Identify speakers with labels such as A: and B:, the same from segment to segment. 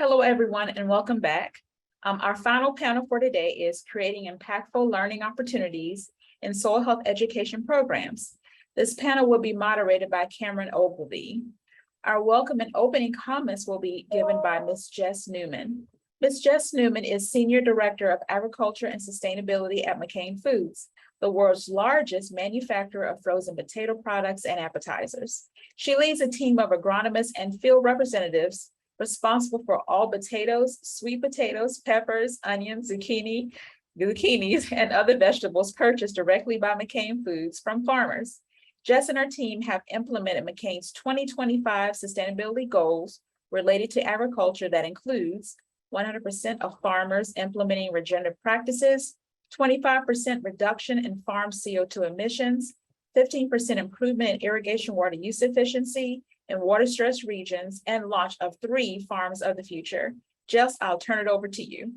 A: Hello, everyone, and welcome back. Our final panel for today is creating impactful learning opportunities in soil health education programs. This panel will be moderated by Cameron Ogilvie. Our welcome and opening comments will be given by Ms. Jess Newman. Ms. Jess Newman is Senior Director of Agriculture and Sustainability at McCain Foods, the world's largest manufacturer of frozen potato products and appetizers. She leads a team of agronomists and field representatives responsible for all potatoes, sweet potatoes, peppers, onions, zucchinis, and other vegetables purchased directly by McCain Foods from farmers. Jess and her team have implemented McCain's 2025 sustainability goals related to agriculture that includes 100% of farmers implementing regenerative practices, 25% reduction in farm CO2 emissions, 15% improvement in irrigation water use efficiency in water-stressed regions, and launch of 3 farms of the future. Jess, I'll turn it over to you.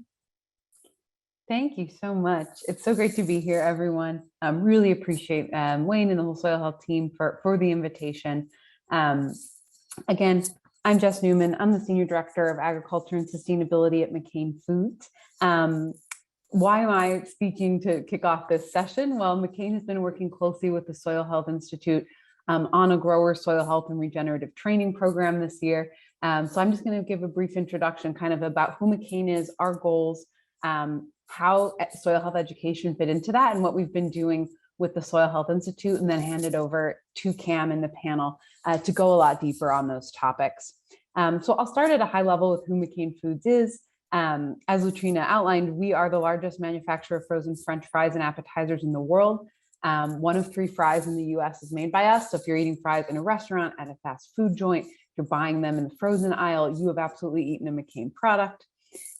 B: Thank you so much. It's so great to be here, everyone. Really appreciate Wayne and the whole soil health team for the invitation. Again, I'm Jess Newman. I'm the Senior Director of Agriculture and Sustainability at McCain Foods. Why am I speaking to kick off this session? Well, McCain has been working closely with the Soil Health Institute on a grower soil health and regenerative training program this year. So I'm just going to give a brief introduction kind of about who McCain is, our goals, how soil health education fit into that, and what we've been doing with the Soil Health Institute, and then hand it over to Cam and the panel to go a lot deeper on those topics. So I'll start at a high level with who McCain Foods is. As Latrina outlined, we are the largest manufacturer of frozen French fries and appetizers in the world. 1 of 3 fries in the US is made by us. So if you're eating fries in a restaurant, at a fast food joint, if you're buying them in the frozen aisle, you have absolutely eaten a McCain product.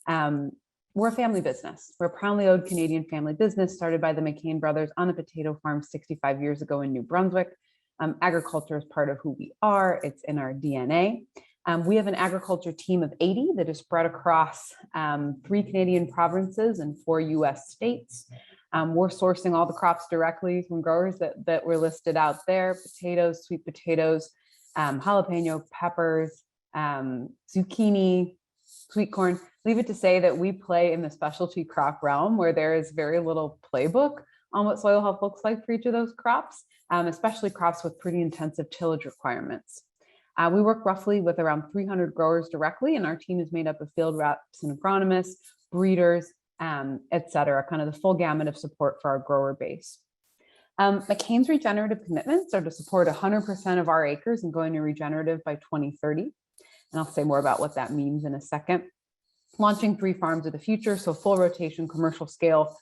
B: We're a family business. We're a proudly owned Canadian family business started by the McCain brothers on a potato farm 65 years ago in New Brunswick. Agriculture is part of who we are. It's in our DNA. We have an agriculture team of 80 that is spread across 3 Canadian provinces and 4 US states. We're sourcing all the crops directly from growers that were listed out there: potatoes, sweet potatoes, jalapeno peppers, zucchini, sweet corn. Leave it to say that we play in the specialty crop realm where there is very little playbook on what soil health looks like for each of those crops, especially crops with pretty intensive tillage requirements. We work roughly with around 300 growers directly, and our team is made up of field reps and agronomists, breeders, et cetera, kind of the full gamut of support for our grower base. McCain's regenerative commitments are to support 100% of our acres and going to regenerative by 2030. And I'll say more about what that means in a second. Launching 3 farms of the future, so full rotation, commercial scale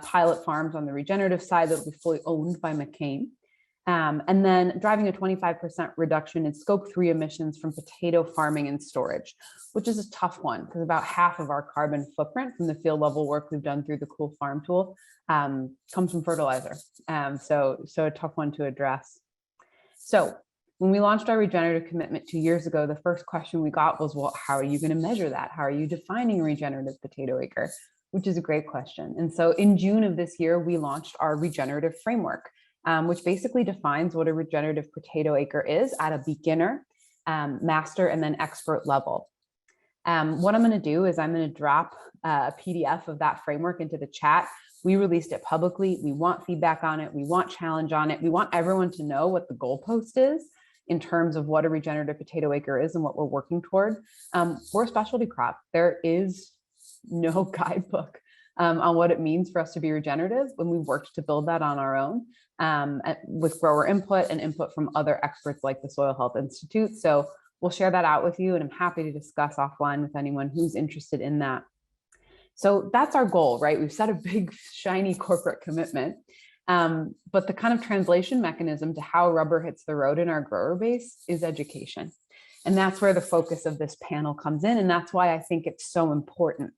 B: pilot farms on the regenerative side that will be fully owned by McCain. And then driving a 25% reduction in scope 3 emissions from potato farming and storage, which is a tough one because about half of our carbon footprint from the field level work we've done through the Cool Farm tool comes from fertilizer. So a tough one to address. So when we launched our regenerative commitment 2 years ago, the first question we got was, well, how are you going to measure that? How are you defining a regenerative potato acre? Which is a great question. And so in June of this year, we launched our regenerative framework, which basically defines what a regenerative potato acre is at a beginner, master, and then expert level. What I'm going to do is I'm going to drop a PDF of that framework into the chat. We released it publicly. We want feedback on it. We want challenge on it. We want everyone to know what the goalpost is in terms of what a regenerative potato acre is and what we're working toward. We're a specialty crop. There is no guidebook on what it means for us to be regenerative, when we worked to build that on our own with grower input and input from other experts like the Soil Health Institute. So we'll share that out with you, and I'm happy to discuss offline with anyone who's interested in that. So that's our goal, right? We've set a big, shiny corporate commitment, but the kind of translation mechanism to how rubber hits the road in our grower base is education. And that's where the focus of this panel comes in, and that's why I think it's so important.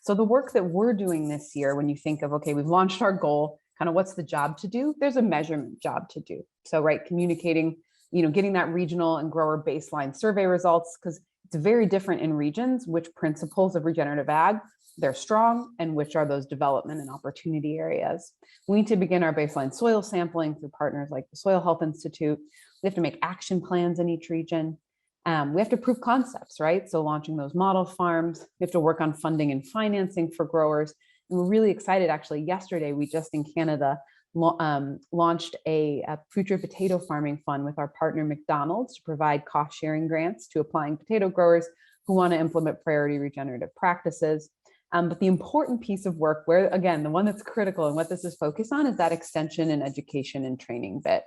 B: So the work that we're doing this year, when you think of, okay, we've launched our goal, kind of what's the job to do? There's a measurement job to do. So, right, communicating, getting that regional and grower baseline survey results, because it's very different in regions, which principles of regenerative ag they're strong and which are those development and opportunity areas. We need to begin our baseline soil sampling through partners like the Soil Health Institute. We have to make action plans in each region. We have to prove concepts, right? So launching those model farms, we have to work on funding and financing for growers. And we're really excited. Actually, yesterday, we just in Canada launched a future potato farming fund with our partner McDonald's to provide cost sharing grants to applying potato growers who want to implement priority regenerative practices. But the important piece of work, where again, the one that's critical and what this is focused on, is that extension and education and training bit.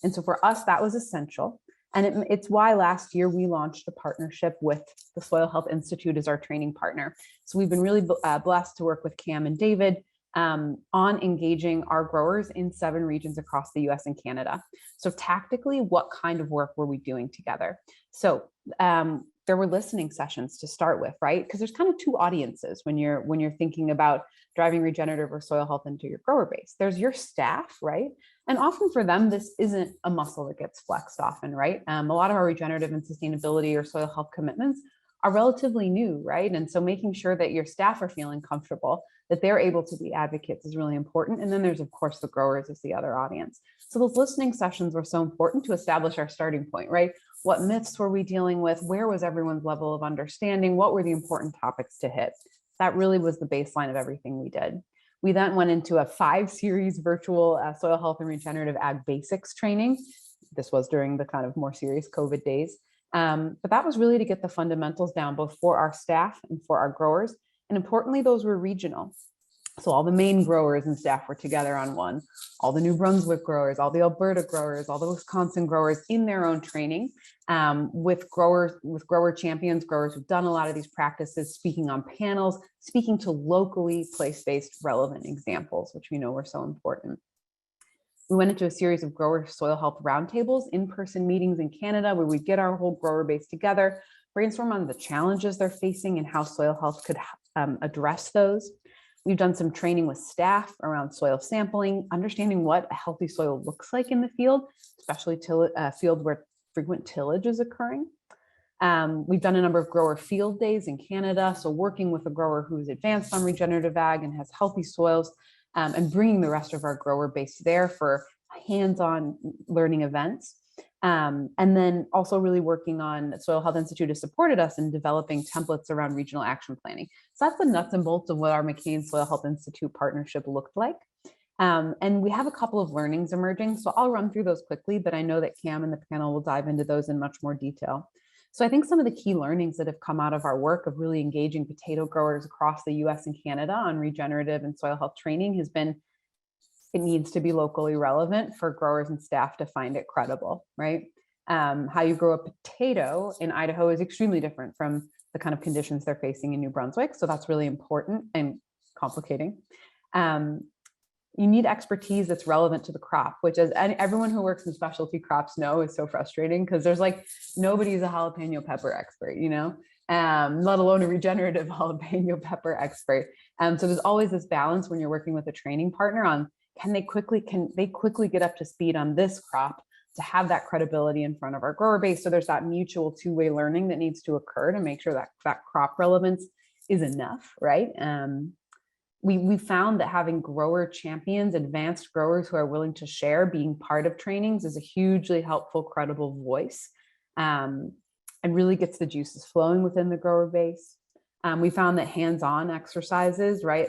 B: And so for us, that was essential. And it's why last year we launched a partnership with the Soil Health Institute as our training partner. So we've been really blessed to work with Cam and David on engaging our growers in 7 regions across the US and Canada. So tactically, what kind of work were we doing together? So there were listening sessions to start with, right? Because there's kind of 2 audiences when you're thinking about driving regenerative or soil health into your grower base. There's your staff, right? And often for them, this isn't a muscle that gets flexed often, right? A lot of our regenerative and sustainability or soil health commitments are relatively new, right? And so making sure that your staff are feeling comfortable, that they're able to be advocates is really important. And then there's, of course, the growers as the other audience. So those listening sessions were so important to establish our starting point, right? What myths were we dealing with? Where was everyone's level of understanding? What were the important topics to hit? That really was the baseline of everything we did. We then went into a 5-series virtual soil health and regenerative ag basics training. This was during the kind of more serious COVID days. But that was really to get the fundamentals down, both for our staff and for our growers. And importantly, those were regional. So all the Maine growers and staff were together on one, all the New Brunswick growers, all the Alberta growers, all the Wisconsin growers in their own training, with grower champions, growers who've done a lot of these practices, speaking on panels, speaking to locally place-based relevant examples, which we know were so important. We went into a series of grower soil health roundtables, in-person meetings in Canada, where we get our whole grower base together, brainstorm on the challenges they're facing and how soil health could address those. We've done some training with staff around soil sampling, understanding what a healthy soil looks like in the field, especially a field where frequent tillage is occurring. We've done a number of grower field days in Canada, so working with a grower who's advanced on regenerative ag and has healthy soils, and bringing the rest of our grower base there for hands-on learning events. And then also really working on Soil Health Institute has supported us in developing templates around regional action planning. So that's the nuts and bolts of what our McCain Soil Health Institute partnership looked like. And we have a couple of learnings emerging, so I'll run through those quickly, but I know that Cam and the panel will dive into those in much more detail. So I think some of the key learnings that have come out of our work of really engaging potato growers across the US and Canada on regenerative and soil health training has been, it needs to be locally relevant for growers and staff to find it credible, right? How you grow a potato in Idaho is extremely different from the kind of conditions they're facing in New Brunswick. So that's really important and complicating. You need expertise that's relevant to the crop, which, as everyone who works in specialty crops know, is so frustrating because there's like, nobody's a jalapeno pepper expert, you know, let alone a regenerative jalapeno pepper expert. So there's always this balance when you're working with a training partner on, can they quickly get up to speed on this crop to have that credibility in front of our grower base. So there's that mutual 2-way learning that needs to occur to make sure that that crop relevance is enough, right? We found that having grower champions, advanced growers who are willing to share, being part of trainings is a hugely helpful, credible voice, and really gets the juices flowing within the grower base. We found that hands-on exercises, right?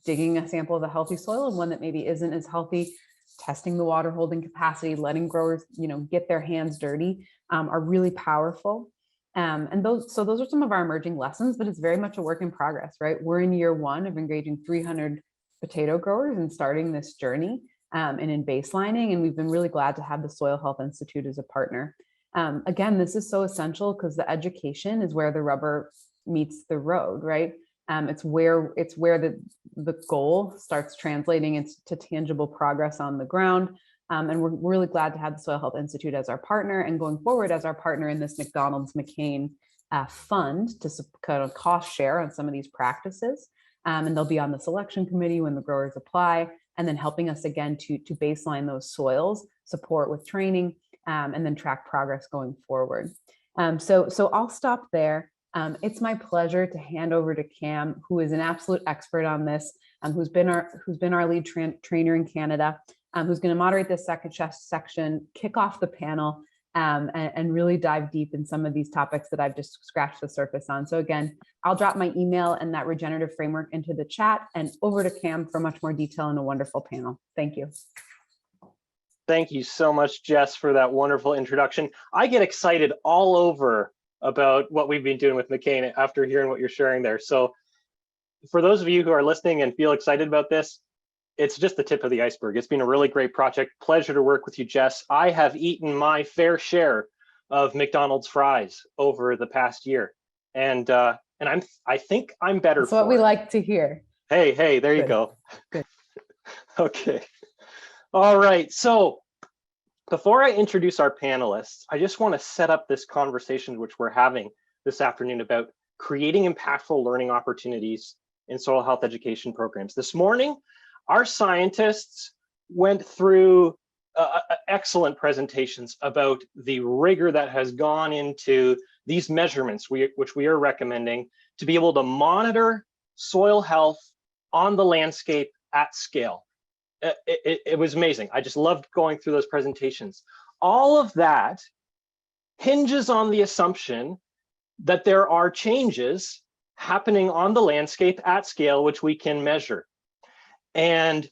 B: Digging a sample of a healthy soil and one that maybe isn't as healthy, testing the water holding capacity, letting growers, get their hands dirty, are really powerful. And those are some of our emerging lessons, but it's very much a work in progress, right? We're in year 1 of engaging 300 potato growers and starting this journey and in baselining. And we've been really glad to have the Soil Health Institute as a partner. Again, this is so essential because the education is where the rubber meets the road, right? It's where the goal starts translating into tangible progress on the ground. And we're really glad to have the Soil Health Institute as our partner and going forward as our partner in this McDonald's McCain fund to kind of cost share on some of these practices. And they'll be on the selection committee when the growers apply, and then helping us again to baseline those soils, support with training, and then track progress going forward. So I'll stop there. It's my pleasure to hand over to Cam, who is an absolute expert on this, who's been our lead trainer in Canada, who's going to moderate this second section, kick off the panel, and really dive deep in some of these topics that I've just scratched the surface on. So again, I'll drop my email and that regenerative framework into the chat, and over to Cam for much more detail and a wonderful panel. Thank you.
C: Thank you so much, Jess, for that wonderful introduction. I get excited all over about what we've been doing with McCain after hearing what you're sharing there. So for those of you who are listening and feel excited about this, it's just the tip of the iceberg. It's been a really great project. Pleasure to work with you, Jess. I have eaten my fair share of McDonald's fries over the past year, and I think I'm better.
B: That's what we like to hear.
C: Hey, there you go.
B: Good.
C: Okay. All right. So before I introduce our panelists, I just want to set up this conversation which we're having this afternoon about creating impactful learning opportunities in soil health education programs. This morning, our scientists went through excellent presentations about the rigor that has gone into these measurements, which we are recommending to be able to monitor soil health on the landscape at scale. It was amazing. I just loved going through those presentations. All of that hinges on the assumption that there are changes happening on the landscape at scale, which we can measure. And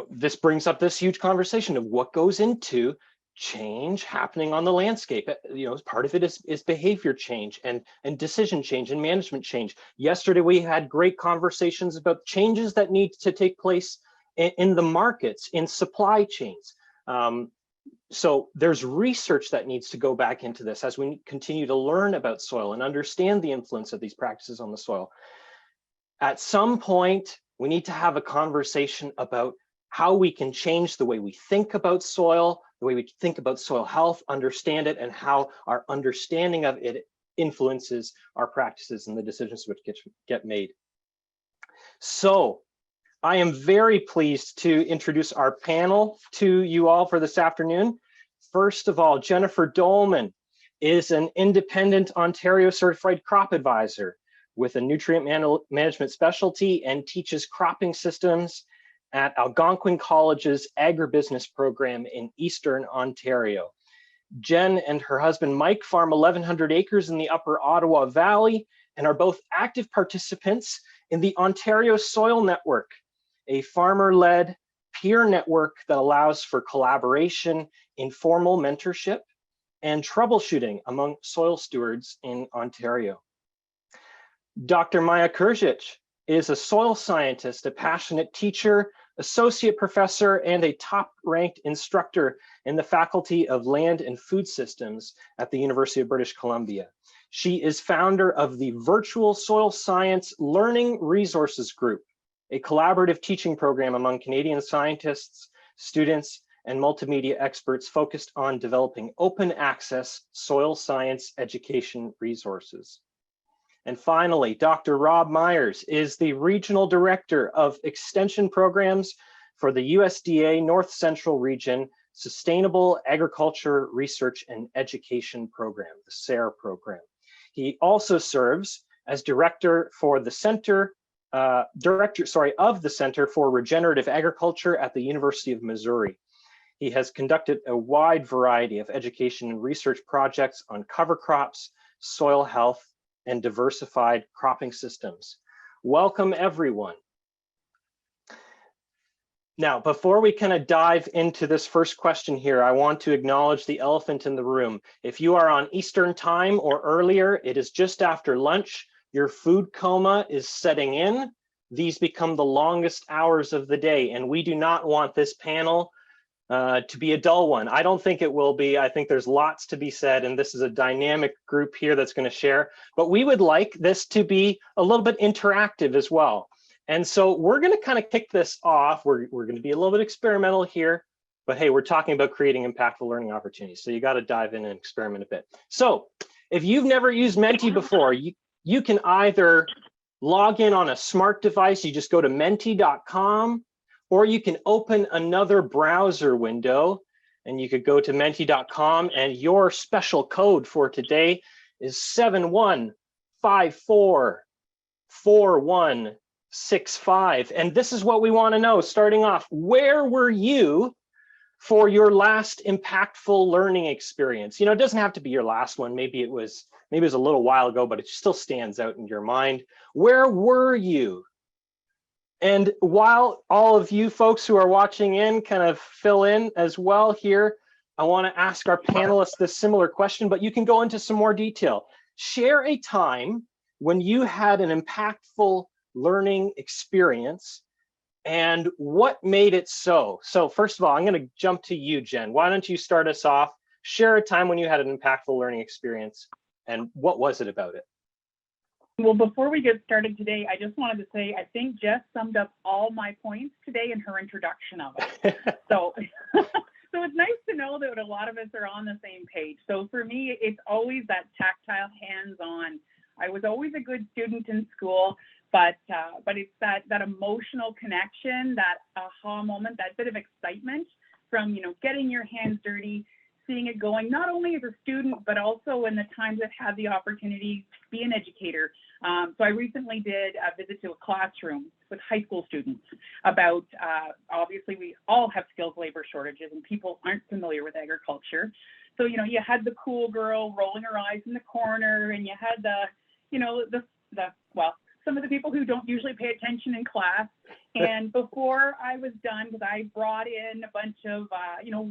C: this brings up this huge conversation of what goes into change happening on the landscape. Part of it is behavior change and decision change and management change. Yesterday, we had great conversations about changes that need to take place in the markets, in supply chains. So there's research that needs to go back into this as we continue to learn about soil and understand the influence of these practices on the soil. At some point, we need to have a conversation about how we can change the way we think about soil, the way we think about soil health, understand it, and how our understanding of it influences our practices and the decisions which get made. So I am very pleased to introduce our panel to you all for this afternoon. First of all, Jennifer Doelman is an independent Ontario certified crop advisor with a nutrient management specialty and teaches cropping systems at Algonquin College's agribusiness program in Eastern Ontario. Jen and her husband Mike farm 1,100 acres in the Upper Ottawa Valley and are both active participants in the Ontario Soil Network, a farmer-led peer network that allows for collaboration, informal mentorship, and troubleshooting among soil stewards in Ontario. Dr. Maja Krzic is a soil scientist, a passionate teacher, associate professor, and a top-ranked instructor in the Faculty of Land and Food Systems at the University of British Columbia. She is founder of the Virtual Soil Science Learning Resources Group, a collaborative teaching program among Canadian scientists, students, and multimedia experts focused on developing open access soil science education resources. And finally, Dr. Rob Myers is the Regional Director of Extension Programs for the USDA North Central Region Sustainable Agriculture Research and Education Program, the SARE program. He also serves as Director for the Center, of the Center for Regenerative Agriculture at the University of Missouri. He has conducted a wide variety of education and research projects on cover crops, soil health, and diversified cropping systems. Welcome, everyone. Now, before we kind of dive into this first question here, I want to acknowledge the elephant in the room. If you are on Eastern time or earlier, it is just after lunch. Your food coma is setting in. These become the longest hours of the day, and we do not want this panel to be a dull one. I don't think it will be. I think there's lots to be said, and this is a dynamic group here that's going to share. But we would like this to be a little bit interactive as well. And so we're going to kind of kick this off. We're going to be a little bit experimental here, but hey, we're talking about creating impactful learning opportunities. So you got to dive in and experiment a bit. So if you've never used Menti before, you can either log in on a smart device. You just go to menti.com. Or you can open another browser window and you could go to menti.com, and your special code for today is 71544165. And this is what we want to know starting off. Where were you for your last impactful learning experience. You know, it doesn't have to be your last one. Maybe it was a little while ago, but it still stands out in your mind. Where were you? And while all of you folks who are watching in kind of fill in as well here, I want to ask our panelists this similar question, but you can go into some more detail. Share a time when you had an impactful learning experience and what made it so. So first of all, I'm going to jump to you, Jen. Why don't you start us off? Share a time when you had an impactful learning experience and what was it about it?
D: Well, before we get started today, I just wanted to say, I think Jess summed up all my points today in her introduction of it. So it's nice to know that a lot of us are on the same page. So for me, it's always that tactile, hands-on. I was always a good student in school, but it's that emotional connection, that aha moment, that bit of excitement from, you know, getting your hands dirty, seeing it going, not only as a student, but also in the times I've had the opportunity to be an educator. So I recently did a visit to a classroom with high school students about, obviously we all have skilled labor shortages and people aren't familiar with agriculture. So, you know, you had the cool girl rolling her eyes in the corner and you had some of the people who don't usually pay attention in class. And before I was done, because I brought in a bunch of,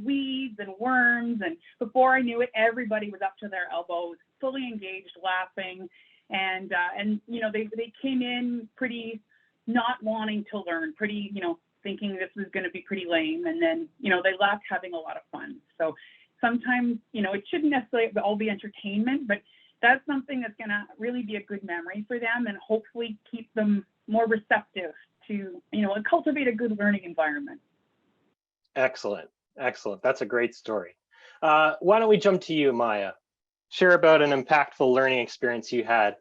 D: weeds and worms, and before I knew it, everybody was up to their elbows, fully engaged, laughing. And you know, they came in pretty not wanting to learn, pretty, you know, thinking this was going to be pretty lame. And then, you know, they left having a lot of fun. So sometimes, you know, it shouldn't necessarily all be entertainment, but that's something that's going to really be a good memory for them and hopefully keep them more receptive to, you know, and cultivate a good learning environment.
C: Excellent. Excellent. That's a great story. Why don't we jump to you, Maja? Share about an impactful learning experience you had.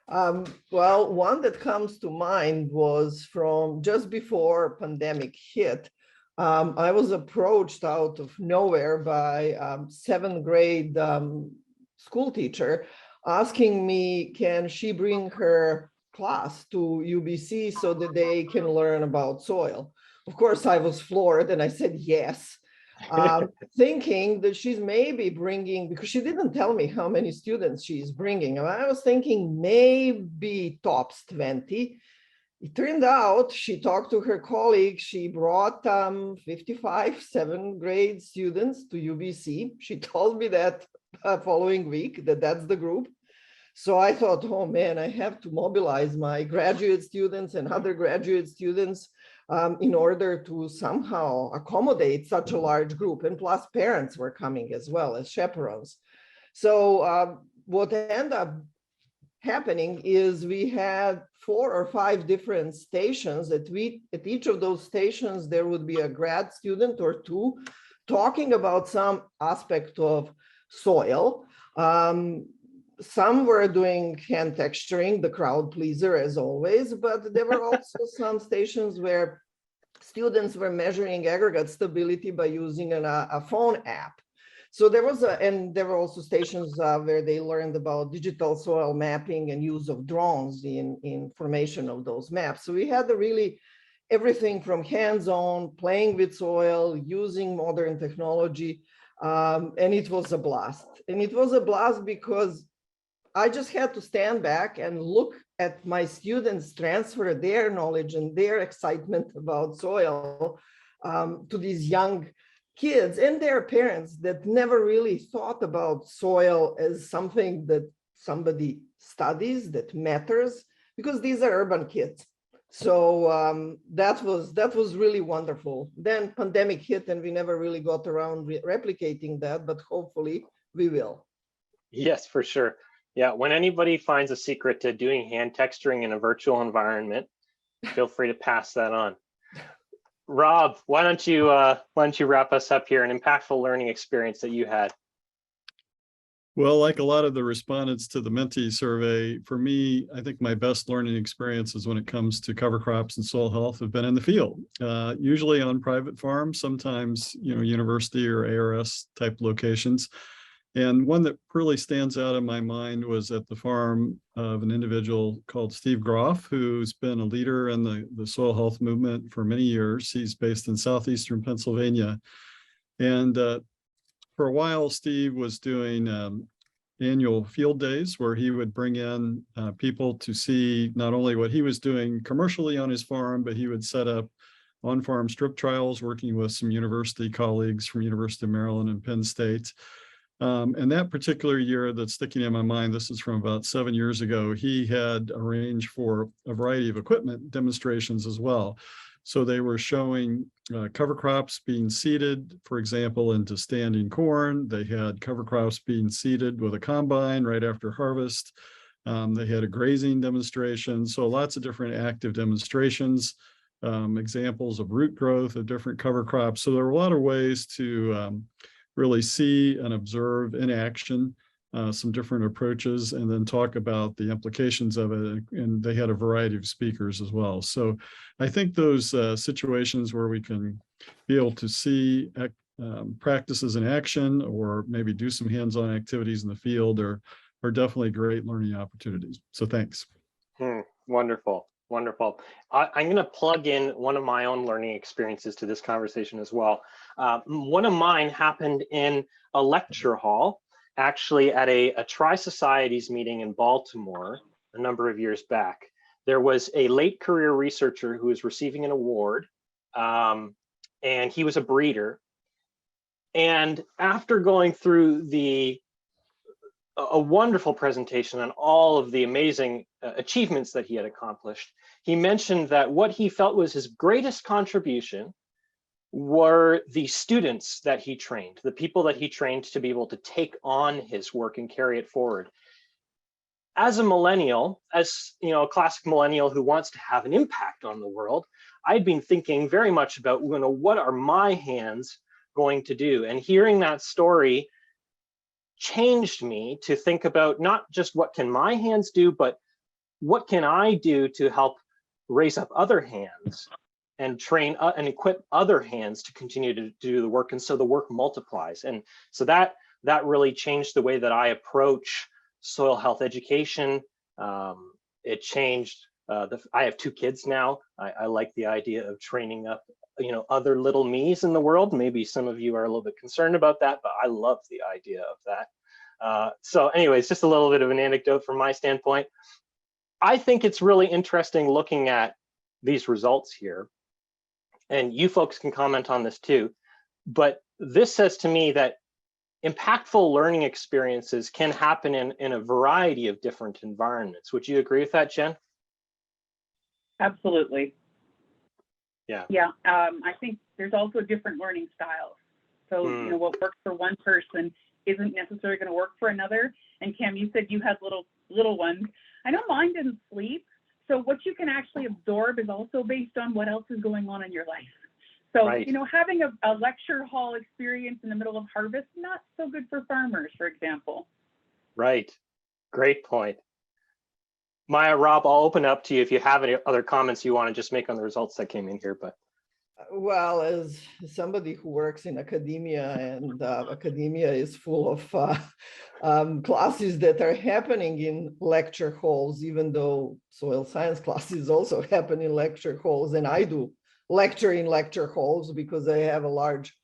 E: Well, one that comes to mind was from just before pandemic hit. I was approached out of nowhere by seventh grade school teacher asking me, can she bring her class to UBC so that they can learn about soil? Of course, I was floored and I said yes, thinking that she's maybe bringing, because she didn't tell me how many students she's bringing. I was thinking maybe tops 20. It turned out she talked to her colleagues. She brought 55 seventh grade students to UBC. She told me that following week that's the group. So I thought, oh man, I have to mobilize my graduate students and other graduate students in order to somehow accommodate such a large group. And plus parents were coming as well as chaperones. So what ended up happening is we had 4 or 5 different stations at each of those stations, there would be a grad student or 2 talking about some aspect of soil. Some were doing hand texturing, the crowd pleaser as always, but there were also some stations where students were measuring aggregate stability by using a phone app. So there were also stations where they learned about digital soil mapping and use of drones in formation of those maps. So we had really everything from hands-on, playing with soil, using modern technology, and it was a blast. And it was a blast because I just had to stand back and look at my students transfer their knowledge and their excitement about soil to these young kids and their parents that never really thought about soil as something that somebody studies, that matters, because these are urban kids. So that was really wonderful. Then pandemic hit and we never really got around replicating that, but hopefully we will.
C: Yes, for sure. Yeah, when anybody finds a secret to doing hand texturing in a virtual environment, feel free to pass that on. Rob, why don't you wrap us up here, an impactful learning experience that you had?
F: Well, like a lot of the respondents to the Menti survey, for me, I think my best learning experiences when it comes to cover crops and soil health have been in the field, usually on private farms, sometimes, university or ARS type locations. And one that really stands out in my mind was at the farm of an individual called Steve Groff, who's been a leader in the soil health movement for many years. He's based in southeastern Pennsylvania. And for a while, Steve was doing annual field days where he would bring in people to see not only what he was doing commercially on his farm, but he would set up on-farm strip trials working with some university colleagues from University of Maryland and Penn State. And that particular year that's sticking in my mind, this is from about 7 years ago, he had arranged for a variety of equipment demonstrations as well. So they were showing cover crops being seeded, for example, into standing corn. They had cover crops being seeded with a combine right after harvest. They had a grazing demonstration. So lots of different active demonstrations, examples of root growth of different cover crops. So there were a lot of ways to really see and observe in action some different approaches and then talk about the implications of it. And they had a variety of speakers as well. So I think those situations where we can be able to see practices in action or maybe do some hands-on activities in the field are definitely great learning opportunities. So thanks.
C: Wonderful. Wonderful. I'm going to plug in one of my own learning experiences to this conversation as well. One of mine happened in a lecture hall, actually at a Tri-Societies meeting in Baltimore a number of years back. There was a late career researcher who was receiving an award, and he was a breeder. And after going through a wonderful presentation on all of the amazing achievements that he had accomplished, he mentioned that what he felt was his greatest contribution were the students that he trained, the people that he trained to be able to take on his work and carry it forward. As a millennial, as a classic millennial who wants to have an impact on the world, I'd been thinking very much about, what are my hands going to do? And hearing that story changed me to think about not just what can my hands do, but what can I do to help raise up other hands and train and equip other hands to continue to do the work. And so the work multiplies. And so that really changed the way that I approach soil health education. It changed, I have 2 kids now. I like the idea of training up, other little me's in the world. Maybe some of you are a little bit concerned about that, but I love the idea of that. So anyways, just a little bit of an anecdote from my standpoint. I think it's really interesting looking at these results here, and you folks can comment on this too, but this says to me that impactful learning experiences can happen in a variety of different environments. Would you agree with that, Jen?
D: Absolutely.
C: Yeah.
D: Yeah, I think there's also different learning styles. So, what works for one person isn't necessarily going to work for another. And Cam, you said you had little ones. I know mine didn't sleep. So what you can actually absorb is also based on what else is going on in your life. So,
C: right.
D: Having a lecture hall experience in the middle of harvest, not so good for farmers, for example.
C: Right. Great point. Maya, Rob, I'll open up to you if you have any other comments you want to just make on the results that came in here. But
E: well, as somebody who works in academia, and academia is full of classes that are happening in lecture halls, even though soil science classes also happen in lecture halls, and I do lecture in lecture halls because I have a large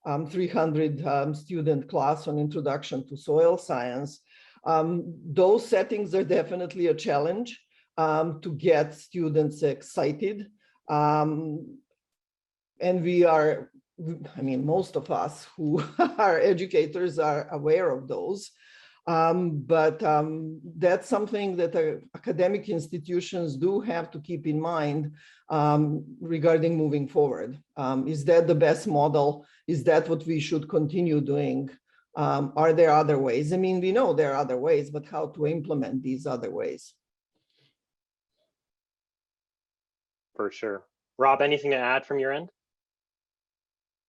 E: 300 student class on Introduction to Soil Science. Those settings are definitely a challenge to get students excited. And we are, most of us who are educators are aware of those. But that's something that academic institutions do have to keep in mind regarding moving forward. Is that the best model? Is that what we should continue doing? Are there other ways? We know there are other ways, but how to implement these other ways?
C: for sure. Rob, anything to add from your end?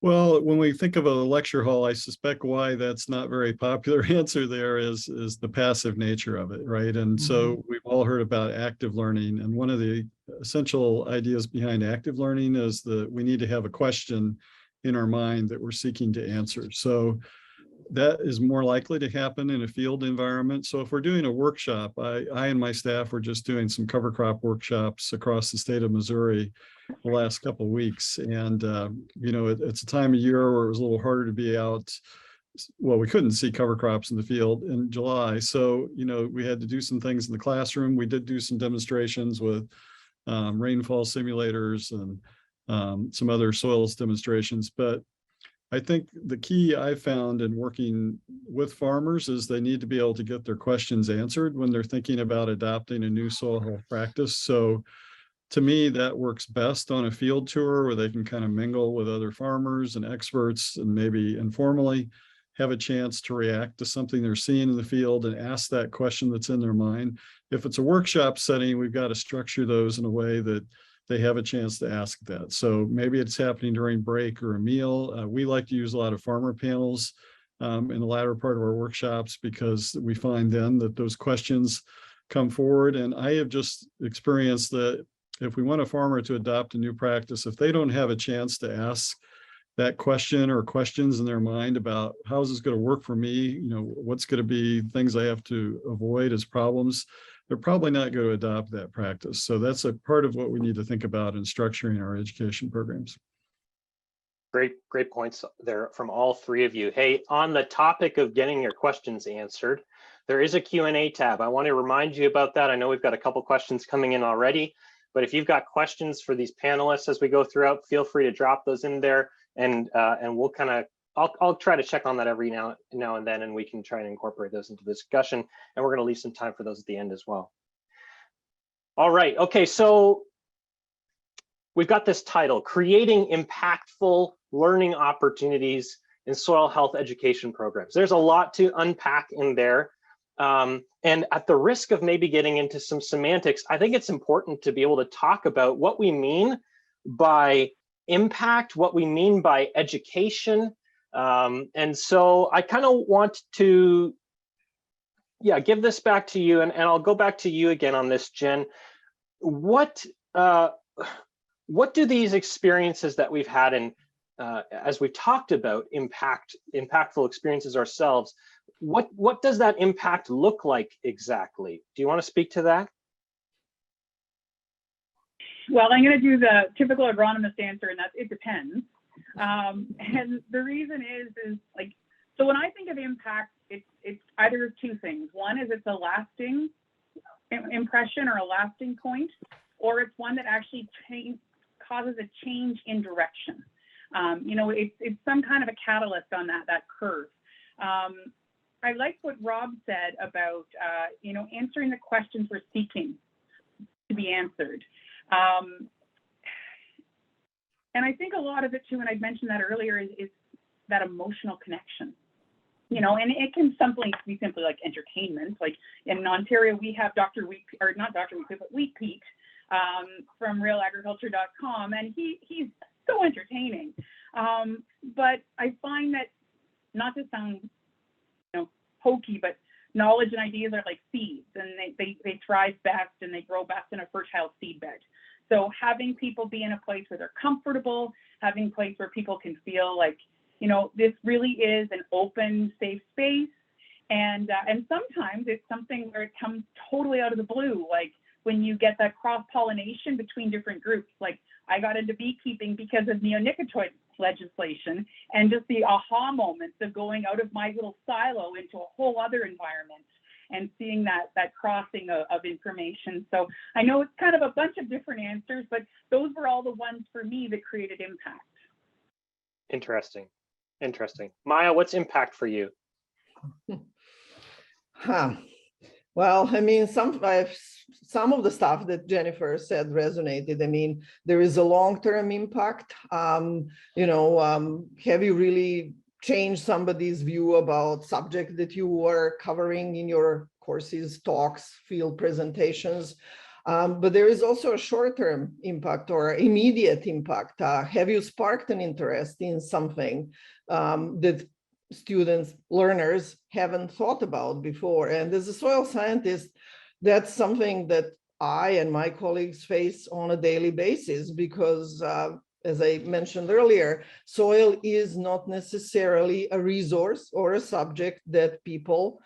F: Well, when we think of a lecture hall, I suspect why that's not very popular answer there is the passive nature of it, right? And so we've all heard about active learning. And one of the essential ideas behind active learning is that we need to have a question in our mind that we're seeking to answer. So that is more likely to happen in a field environment. So if we're doing a workshop, I and my staff were just doing some cover crop workshops across the state of Missouri the last couple of weeks. And, it's a time of year where it was a little harder to be out. Well, we couldn't see cover crops in the field in July. So, we had to do some things in the classroom. We did do some demonstrations with rainfall simulators and some other soils demonstrations. But I think the key I found in working with farmers is they need to be able to get their questions answered when they're thinking about adopting a new soil health practice. So to me, that works best on a field tour where they can kind of mingle with other farmers and experts and maybe informally have a chance to react to something they're seeing in the field and ask that question that's in their mind. If it's a workshop setting, we've got to structure those in a way that they have a chance to ask that. So maybe it's happening during break or a meal. We like to use a lot of farmer panels in the latter part of our workshops because we find then that those questions come forward. And I have just experienced that if we want a farmer to adopt a new practice, if they don't have a chance to ask that question or questions in their mind about how is this going to work for me, what's going to be things I have to avoid as problems, they're probably not going to adopt that practice. So that's a part of what we need to think about in structuring our education programs.
C: Great points there from all three of you. Hey, on the topic of getting your questions answered, there is a Q&A tab. I want to remind you about that. I know we've got a couple questions coming in already, but if you've got questions for these panelists as we go throughout, feel free to drop those in there, and we'll kind of I'll try to check on that every now and then, and we can try and incorporate those into the discussion. And we're going to leave some time for those at the end as well. All right. Okay. So we've got this title, Creating Impactful Learning Opportunities in Soil Health Education Programs. There's a lot to unpack in there. And at the risk of maybe getting into some semantics, I think it's important to be able to talk about what we mean by impact, what we mean by education. And so I kind of want to, give this back to you, and I'll go back to you again on this, Jen. What do these experiences that we've had in, as we've talked about impactful experiences ourselves, what does that impact look like exactly? Do you want to speak to that?
D: Well, I'm going to do the typical agronomist answer, and that's it depends. And the reason is like, so when I think of impact, it's either two things. One is it's a lasting impression or a lasting point, or it's one that actually causes a change in direction. It's some kind of a catalyst on that curve. I like what Rob said about, answering the questions we're seeking to be answered. And I think a lot of it too, and I mentioned that earlier, is that emotional connection. And it can be simply like entertainment. Like in Ontario, we have Wheat Pete from realagriculture.com, and he's so entertaining. But I find that, not to sound hokey, but knowledge and ideas are like seeds, and they thrive best and they grow best in a fertile seed bed. So having people be in a place where they're comfortable, having a place where people can feel like, this really is an open, safe space. And sometimes it's something where it comes totally out of the blue, like when you get that cross-pollination between different groups. Like I got into beekeeping because of neonicotinoid legislation, and just the aha moments of going out of my little silo into a whole other environment and seeing that crossing of information. So I know it's kind of a bunch of different answers, but those were all the ones for me that created impact.
C: Interesting. Maja, what's impact for you?
E: Well, I mean, some of the stuff that Jennifer said resonated. I mean, there is a long-term impact. Have you really changed somebody's view about subject that you were covering in your courses, talks, field presentations? But there is also a short-term impact or immediate impact. Have you sparked an interest in something that students, learners haven't thought about before? And as a soil scientist, that's something that I and my colleagues face on a daily basis, because as I mentioned earlier, soil is not necessarily a resource or a subject that people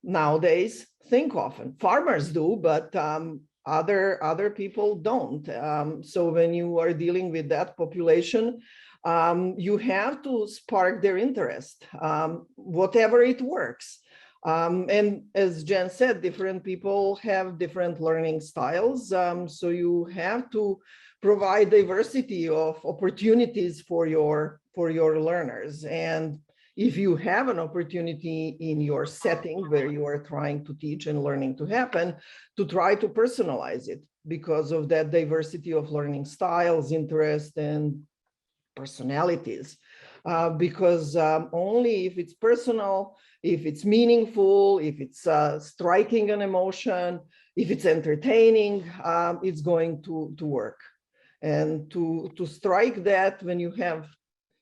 E: nowadays think of. And farmers do, but other people don't. So when you are dealing with that population, you have to spark their interest, whatever it works. And as Jen said, different people have different learning styles. So you have to provide diversity of opportunities for your learners. And if you have an opportunity in your setting where you are trying to teach and learning to happen, to try to personalize it because of that diversity of learning styles, interests, and personalities. Because only if it's personal, if it's meaningful, if it's striking an emotion, if it's entertaining, it's going to work. And to strike that when you have,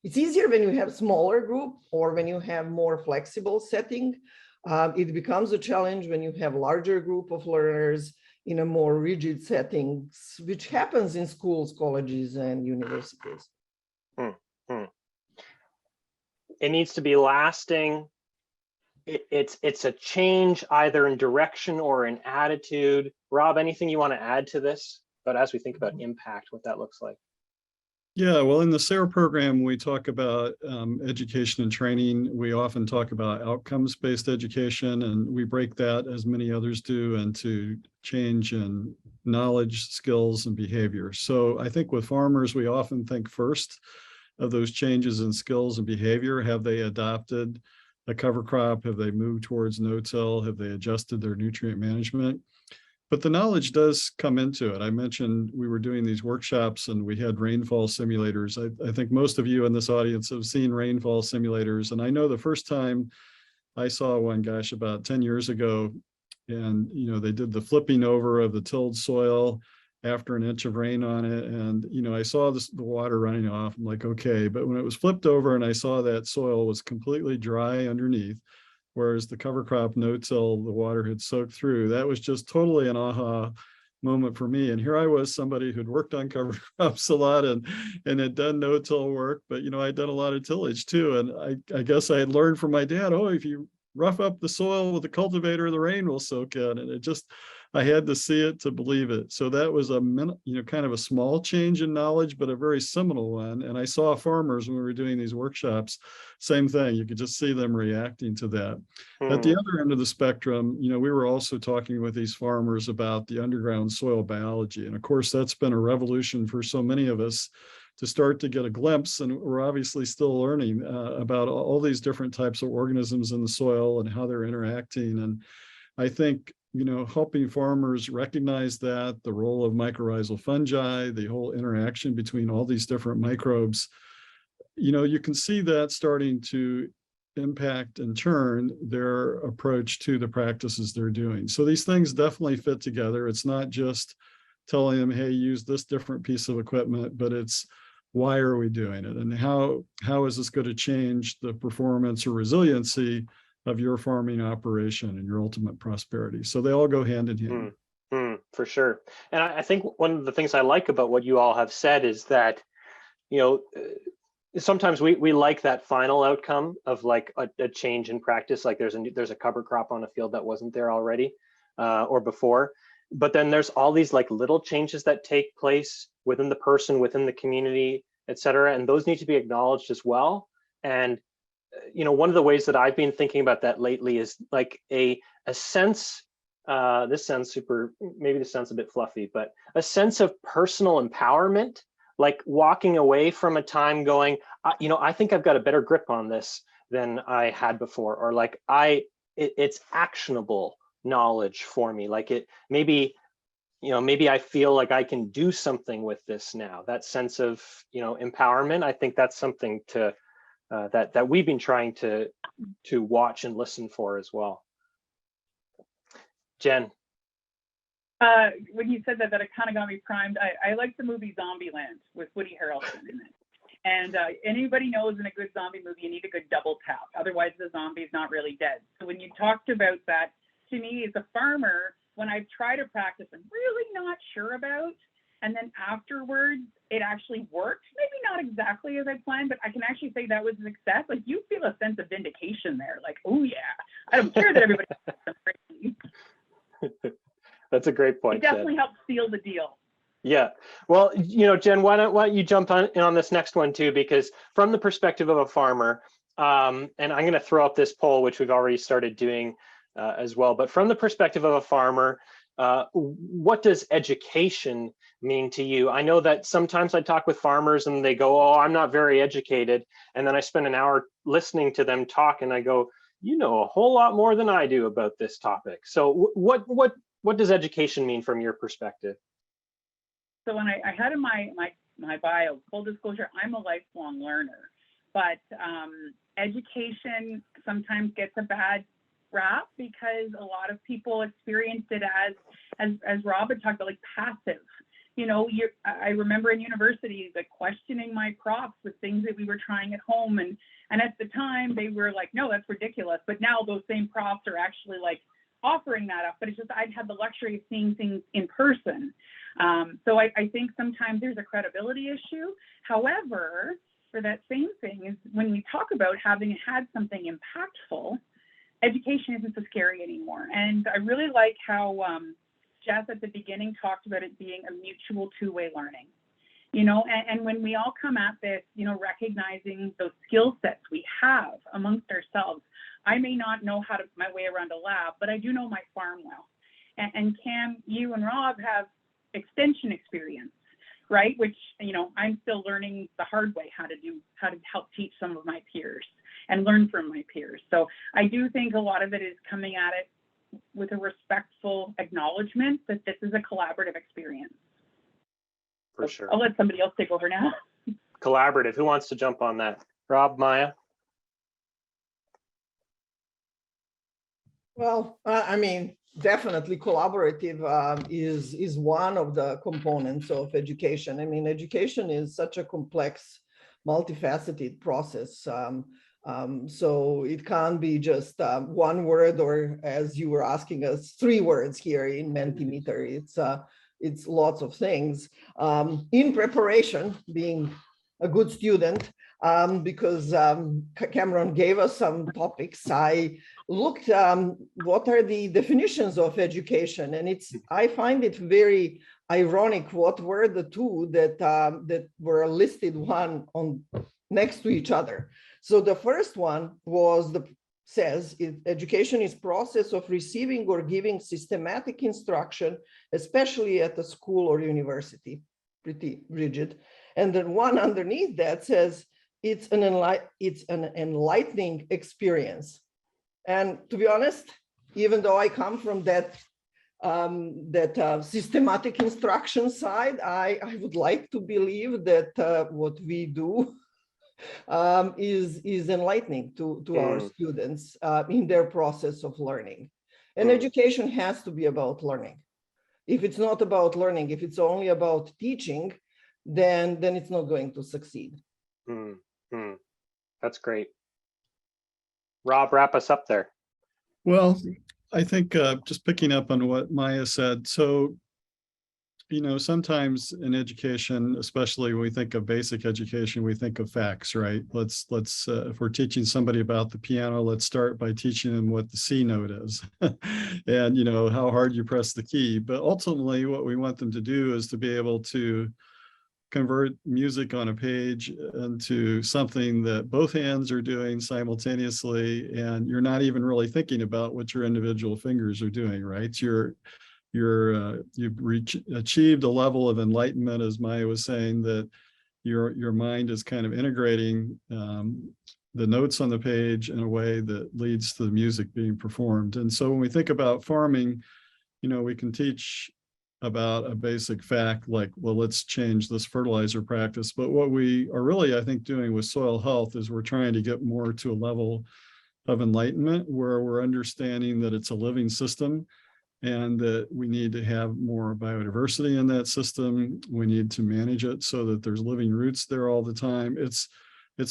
E: it's easier when you have smaller group or when you have more flexible setting. It becomes a challenge when you have larger group of learners in a more rigid settings, which happens in schools, colleges, and universities.
C: It needs to be lasting. It's a change either in direction or in attitude. Rob, anything you want to add to this? But as we think about impact, what that looks like.
F: Yeah, well, in the SARE program, we talk about education and training. We often talk about outcomes-based education, and we break that, as many others do, into change in knowledge, skills, and behavior. So I think with farmers, we often think first of those changes in skills and behavior. Have they adopted a cover crop? Have they moved towards no-till? Have they adjusted their nutrient management? But the knowledge does come into it. I mentioned we were doing these workshops and we had rainfall simulators. I think most of you in this audience have seen rainfall simulators. And I know the first time I saw one, gosh, about 10 years ago, and they did the flipping over of the tilled soil after an inch of rain on it. And I saw the water running off. I'm like, okay. But when it was flipped over and I saw that soil was completely dry underneath, whereas the cover crop no-till, the water had soaked through, that was just totally an aha moment for me. And here I was, somebody who'd worked on cover crops a lot and had done no-till work, but I'd done a lot of tillage too. And I guess I had learned from my dad, oh, if you rough up the soil with the cultivator, the rain will soak in. And I had to see it to believe it. So that was a kind of a small change in knowledge, but a very seminal one. And I saw farmers when we were doing these workshops, same thing. You could just see them reacting to that. At the other end of the spectrum, we were also talking with these farmers about the underground soil biology. And of course, that's been a revolution for so many of us to start to get a glimpse. And we're obviously still learning about all these different types of organisms in the soil and how they're interacting. And I think helping farmers recognize that, the role of mycorrhizal fungi, the whole interaction between all these different microbes, you can see that starting to impact and turn their approach to the practices they're doing. So these things definitely fit together. It's not just telling them, hey, use this different piece of equipment, but it's why are we doing it? And how is this going to change the performance or resiliency of your farming operation and your ultimate prosperity? So they all go hand in hand.
C: For sure. And I think one of the things I like about what you all have said is that, sometimes we like that final outcome of like a change in practice, like there's a cover crop on a field that wasn't there already or before. But then there's all these like little changes that take place within the person, within the community, et cetera. And those need to be acknowledged as well. And one of the ways that I've been thinking about that lately is like a sense, this sounds a bit fluffy, but a sense of personal empowerment, like walking away from a time going, I think I've got a better grip on this than I had before, or like it's actionable knowledge for me. Like maybe I feel like I can do something with this now. That sense of, empowerment. I think that's something to that we've been trying to watch and listen for as well. Jen.
D: When you said that it kind of got me primed. I like the movie Zombieland with Woody Harrelson in it. And anybody knows in a good zombie movie, you need a good double tap. Otherwise, the zombie's not really dead. So when you talked about that, to me as a farmer, when I try to practice, I'm really not sure about, And then afterwards, it actually worked. Maybe not exactly as I planned, but I can actually say that was a success. Like you feel a sense of vindication there. Like, oh yeah, I don't care that everybody.
C: That's a great point.
D: It definitely helps seal the deal.
C: Yeah. Well, Jen, why don't you jump on this next one too? Because from the perspective of a farmer, and I'm going to throw up this poll, which we've already started doing as well. But from the perspective of a farmer, what does education mean to you? I know that sometimes I talk with farmers and they go, "Oh, I'm not very educated," and then I spend an hour listening to them talk, and I go, "You know a whole lot more than I do about this topic." So, what does education mean from your perspective?
D: So when I had in my bio, full disclosure, I'm a lifelong learner, but education sometimes gets a bad rap because a lot of people experience it as Rob had talked about, like passive. I remember in university, like questioning my props with things that we were trying at home, and at the time they were like, no, that's ridiculous. But now those same props are actually like offering that up, but it's just I'd had the luxury of seeing things in person. So I think sometimes there's a credibility issue. However, for that same thing is when we talk about having had something impactful, education isn't so scary anymore. And I really like how Jess at the beginning talked about it being a mutual two-way learning. And when we all come at this, recognizing those skill sets we have amongst ourselves. I may not know how to my way around a lab, but I do know my farm well. And Cam, you and Rob have extension experience, right? Which, I'm still learning the hard way how to help teach some of my peers and learn from my peers. So I do think a lot of it is coming at it with a respectful acknowledgement that this is a collaborative experience.
C: For sure.
D: I'll let somebody else take over now.
C: Collaborative. Who wants to jump on that? Rob, Maja?
E: Well, I mean, definitely collaborative is one of the components of education. I mean, education is such a complex, multifaceted process. So it can't be just one word, or as you were asking us, 3 words here in Mentimeter. It's lots of things. In preparation, being a good student, because Cameron gave us some topics, I looked what are the definitions of education, and I find it very ironic what were the two that were listed one on next to each other. So the first one says education is process of receiving or giving systematic instruction, especially at a school or university. Pretty rigid. And then one underneath that says it's an enlightening experience. And to be honest, even though I come from that systematic instruction side, I would like to believe that what we do is enlightening to our students in their process of learning. And education has to be about learning. If it's not about learning, if it's only about teaching, then it's not going to succeed.
C: That's great. Rob, wrap us up there.
F: Well, I think just picking up on what Maja said. So, sometimes in education, especially when we think of basic education, we think of facts, right? Let's if we're teaching somebody about the piano, let's start by teaching them what the C note is and, how hard you press the key. But ultimately, what we want them to do is to be able to convert music on a page into something that both hands are doing simultaneously, and you're not even really thinking about what your individual fingers are doing, right? You've achieved a level of enlightenment, as Maja was saying, that your mind is kind of integrating the notes on the page in a way that leads to the music being performed. And so when we think about farming, we can teach about a basic fact like, well, let's change this fertilizer practice. But what we are really, I think, doing with soil health is we're trying to get more to a level of enlightenment where we're understanding that it's a living system and that we need to have more biodiversity in that system. We need to manage it so that there's living roots there all the time. It's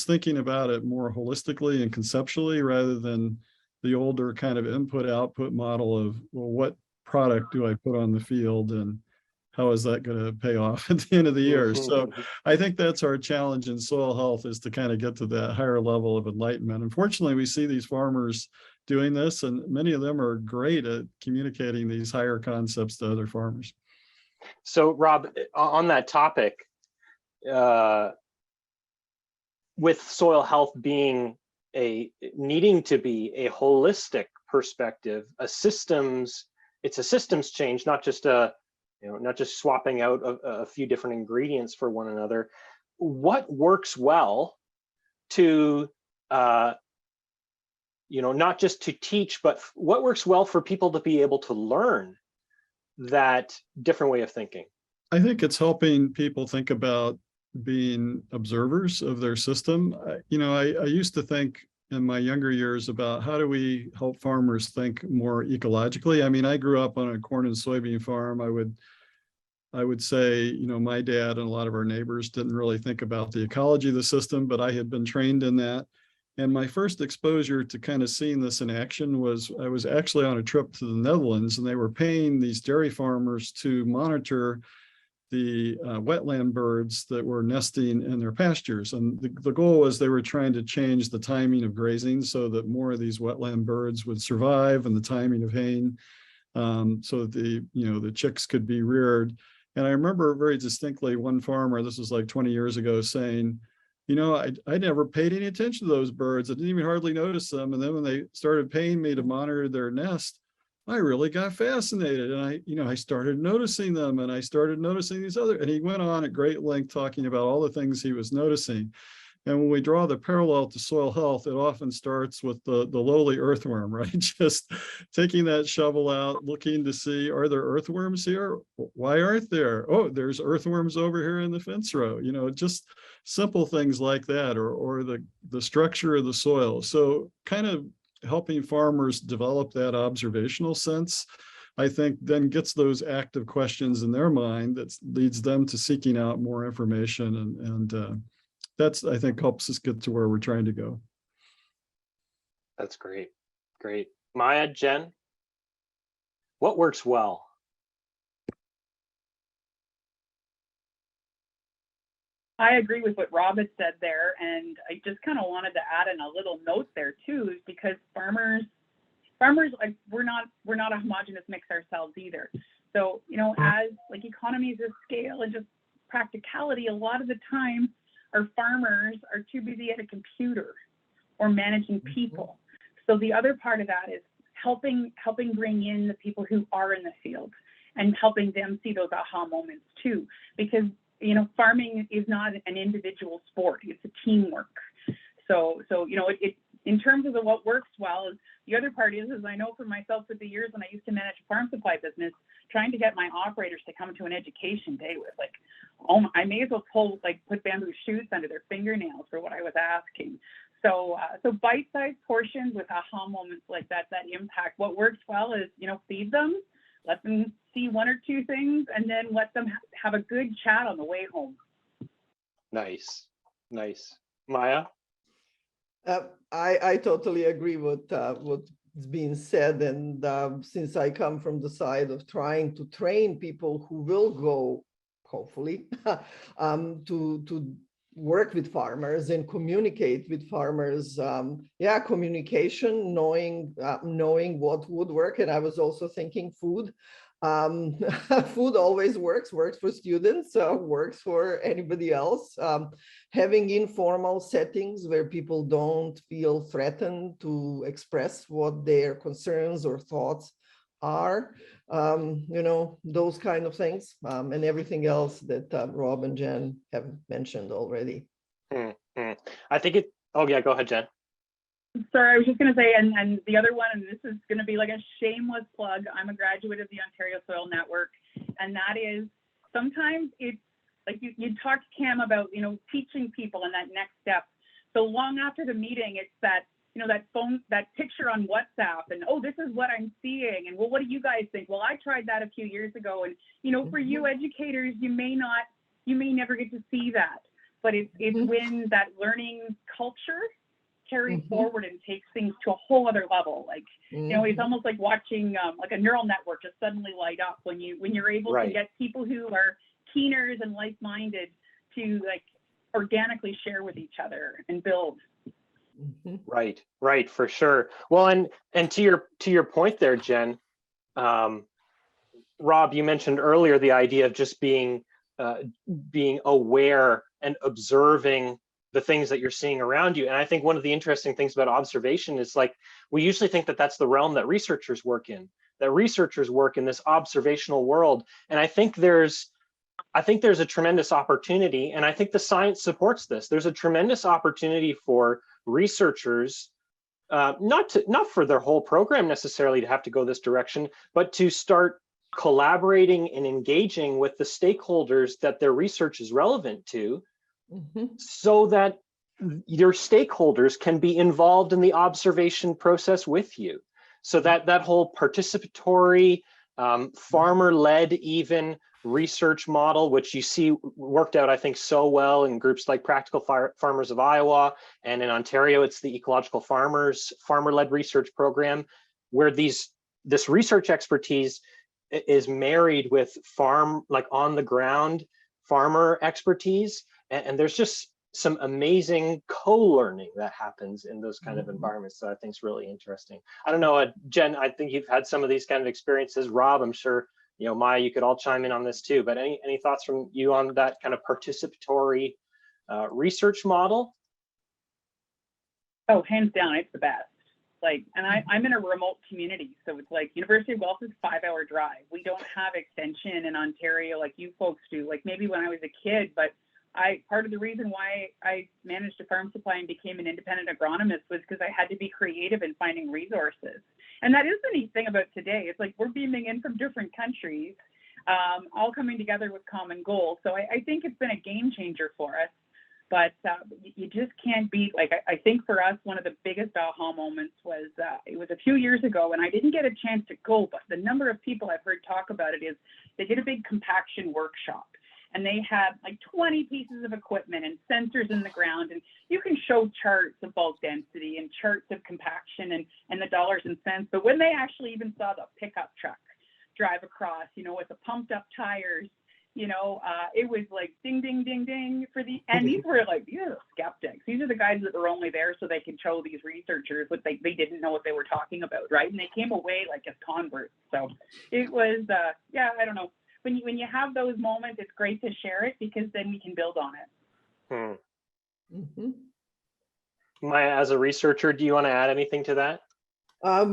F: thinking about it more holistically and conceptually rather than the older kind of input-output model of, well, what product do I put on the field and how is that going to pay off at the end of the year? So I think that's our challenge in soil health, is to kind of get to that higher level of enlightenment. Unfortunately, we see these farmers doing this, and many of them are great at communicating these higher concepts to other farmers.
C: So Rob, on that topic, with soil health being needing to be a holistic perspective, it's a systems change, not just not just swapping out a few different ingredients for one another. What works well to not just to teach, but what works well for people to be able to learn that different way of thinking?
F: I think it's helping people think about being observers of their system. I used to think in my younger years about how do we help farmers think more ecologically. I mean, I grew up on a corn and soybean farm. I would say, my dad and a lot of our neighbors didn't really think about the ecology of the system, but I had been trained in that. And my first exposure to kind of seeing this in action was, I was actually on a trip to the Netherlands, and they were paying these dairy farmers to monitor the wetland birds that were nesting in their pastures. And the goal was they were trying to change the timing of grazing so that more of these wetland birds would survive, and the timing of haying, so that the chicks could be reared. And I remember very distinctly one farmer, this was like 20 years ago, saying, I never paid any attention to those birds. I didn't even hardly notice them. And then when they started paying me to monitor their nest, I really got fascinated. And I started noticing them, and I started noticing these other, and he went on at great length talking about all the things he was noticing. And when we draw the parallel to soil health, it often starts with the lowly earthworm, right? Just taking that shovel out, looking to see, are there earthworms here? Why aren't there? Oh, there's earthworms over here in the fence row. Just simple things like that, or the structure of the soil. So kind of helping farmers develop that observational sense, I think, then gets those active questions in their mind that leads them to seeking out more information, and that's, I think, helps us get to where we're trying to go.
C: That's great. Great. Maja, Jen, what works well?
D: I agree with what Rob had said there, and I just kind of wanted to add in a little note there too, because farmers, like we're not a homogenous mix ourselves either. So as like economies of scale and just practicality, a lot of the time our farmers are too busy at a computer or managing people. So the other part of that is helping bring in the people who are in the field and helping them see those aha moments too, because farming is not an individual sport; it's a teamwork. So it in terms of what works well, is the other part is I know for myself, for the years when I used to manage a farm supply business, trying to get my operators to come to an education day was like, I may as well put bamboo shoots under their fingernails for what I was asking. So bite-sized portions with aha moments like that impact. What works well is feed them, let them see one or two things, and then let them have a good chat on the way home.
C: Nice. Maja?
E: I totally agree with what's being said. And since I come from the side of trying to train people who will go, hopefully, to work with farmers and communicate with farmers, communication, knowing what would work. And I was also thinking food. Food always works for students, works for anybody else. Having informal settings where people don't feel threatened to express what their concerns or thoughts are, those kind of things, and everything else that Rob and Jen have mentioned already.
C: I think oh yeah, go ahead, Jen.
D: Sorry, I was just going to say, and the other one, and this is going to be like a shameless plug. I'm a graduate of the Ontario Soil Network, and that is sometimes it's like you talked to Cam about, teaching people and that next step. So long after the meeting, it's that, that picture on WhatsApp, and this is what I'm seeing, and well, what do you guys think? Well, I tried that a few years ago, and for you educators, you may never get to see that, but it's when that learning culture carries forward and takes things to a whole other level. Like, you know, it's almost like watching like a neural network just suddenly light up when you're able to get people who are keeners and like-minded to like organically share with each other and build.
C: Right, for sure. Well, and to your point there, Jen, Rob, you mentioned earlier the idea of just being aware and observing the things that you're seeing around you. And I think one of the interesting things about observation is, like, we usually think that that's the realm that researchers work in, this observational world. And I think there's a tremendous opportunity, and I think the science supports this. There's a tremendous opportunity for researchers, not for their whole program necessarily to have to go this direction, but to start collaborating and engaging with the stakeholders that their research is relevant to, so that your stakeholders can be involved in the observation process with you. So that whole participatory, farmer-led even research model, which you see worked out, I think, so well in groups like Practical Farmers of Iowa, and in Ontario, it's the Ecological Farmers Farmer-led research program, where this research expertise is married with on the ground farmer expertise, and there's just some amazing co-learning that happens in those kind of environments that I think is really interesting. I don't know, Jen, I think you've had some of these kind of experiences. Rob, I'm sure, you know, Maja, you could all chime in on this too, but any thoughts from you on that kind of participatory research model?
D: Oh, hands down, it's the best. Like, and I'm in a remote community, so it's like University of Guelph is a 5-hour drive. We don't have extension in Ontario like you folks do, like maybe when I was a kid, but part of the reason why I managed a farm supply and became an independent agronomist was because I had to be creative in finding resources. And that is the neat thing about today. It's like we're beaming in from different countries, all coming together with common goals. So I think it's been a game changer for us, but you just can't beat, like, I think for us, one of the biggest aha moments was, it was a few years ago, and I didn't get a chance to go, but the number of people I've heard talk about it is they did a big compaction workshop. And they had like 20 pieces of equipment and sensors in the ground, and you can show charts of bulk density and charts of compaction and the dollars and cents. But when they actually even saw the pickup truck drive across, you know, with the pumped up tires, you know, it was like ding, ding, ding, ding and these were like, these are skeptics. These are the guys that were only there so they could show these researchers what they didn't know what they were talking about, right? And they came away like as converts. So it was, yeah, I don't know. When you have those moments, it's great to share it because then we can build on it.
C: Maja, as a researcher, do you want to add anything to that?
E: I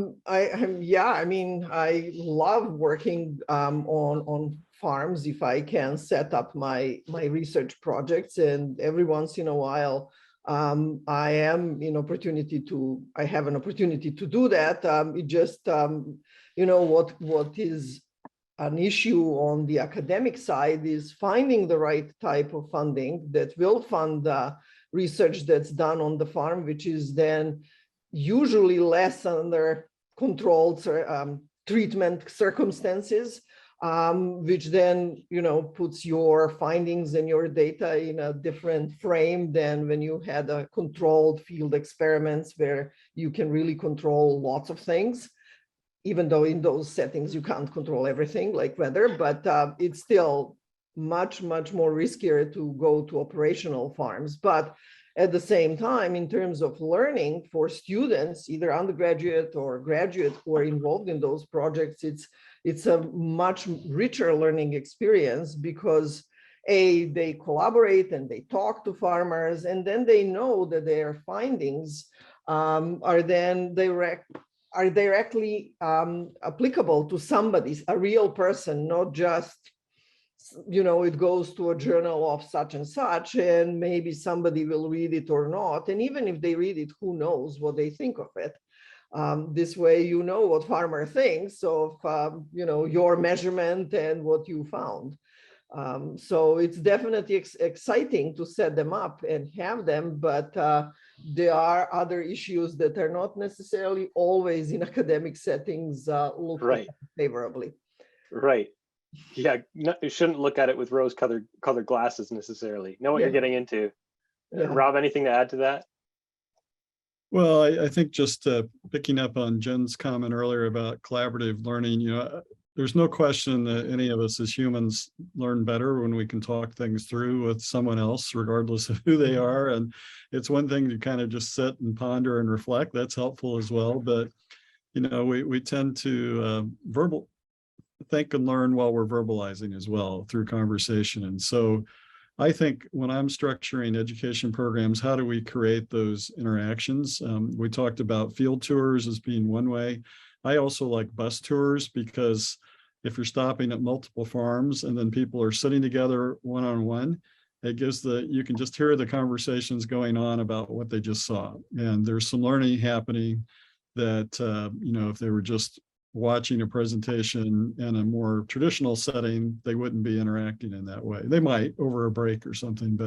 E: mean, I love working on farms if I can set up my research projects, and every once in a while I have an opportunity to do that. It just you know, what is an issue on the academic side is finding the right type of funding that will fund the research that's done on the farm, which is then usually less under controlled treatment circumstances, which then, you know, puts your findings and your data in a different frame than when you had a controlled field experiments where you can really control lots of things. Even though in those settings you can't control everything like weather, but it's still much, much more riskier to go to operational farms. But at the same time, in terms of learning for students, either undergraduate or graduate who are involved in those projects, it's a much richer learning experience because they collaborate and they talk to farmers, and then they know that their findings are then directly applicable to a real person, not just, you know, it goes to a journal of such and such, and maybe somebody will read it or not. And even if they read it, who knows what they think of it. This way, you know what farmer thinks of, you know, your measurement and what you found. So it's definitely exciting to set them up and have them, but there are other issues that are not necessarily always in academic settings looked at favorably.
C: Right. Yeah, no, you shouldn't look at it with rose-colored glasses necessarily. Know what you're getting into.
E: Yeah.
C: Rob, anything to add to that?
F: Well, I think just picking up on Jen's comment earlier about collaborative learning, there's no question that any of us as humans learn better when we can talk things through with someone else, regardless of who they are. And it's one thing to kind of just sit and ponder and reflect. That's helpful as well. But, we tend to think and learn while we're verbalizing as well through conversation. And so I think when I'm structuring education programs, how do we create those interactions? We talked about field tours as being one way. I also like bus tours, because if you're stopping at multiple farms and then people are sitting together one-on-one, it gives you can just hear the conversations going on about what they just saw. And there's some learning happening that, if they were just watching a presentation in a more traditional setting, they wouldn't be interacting in that way. They might over a break or something,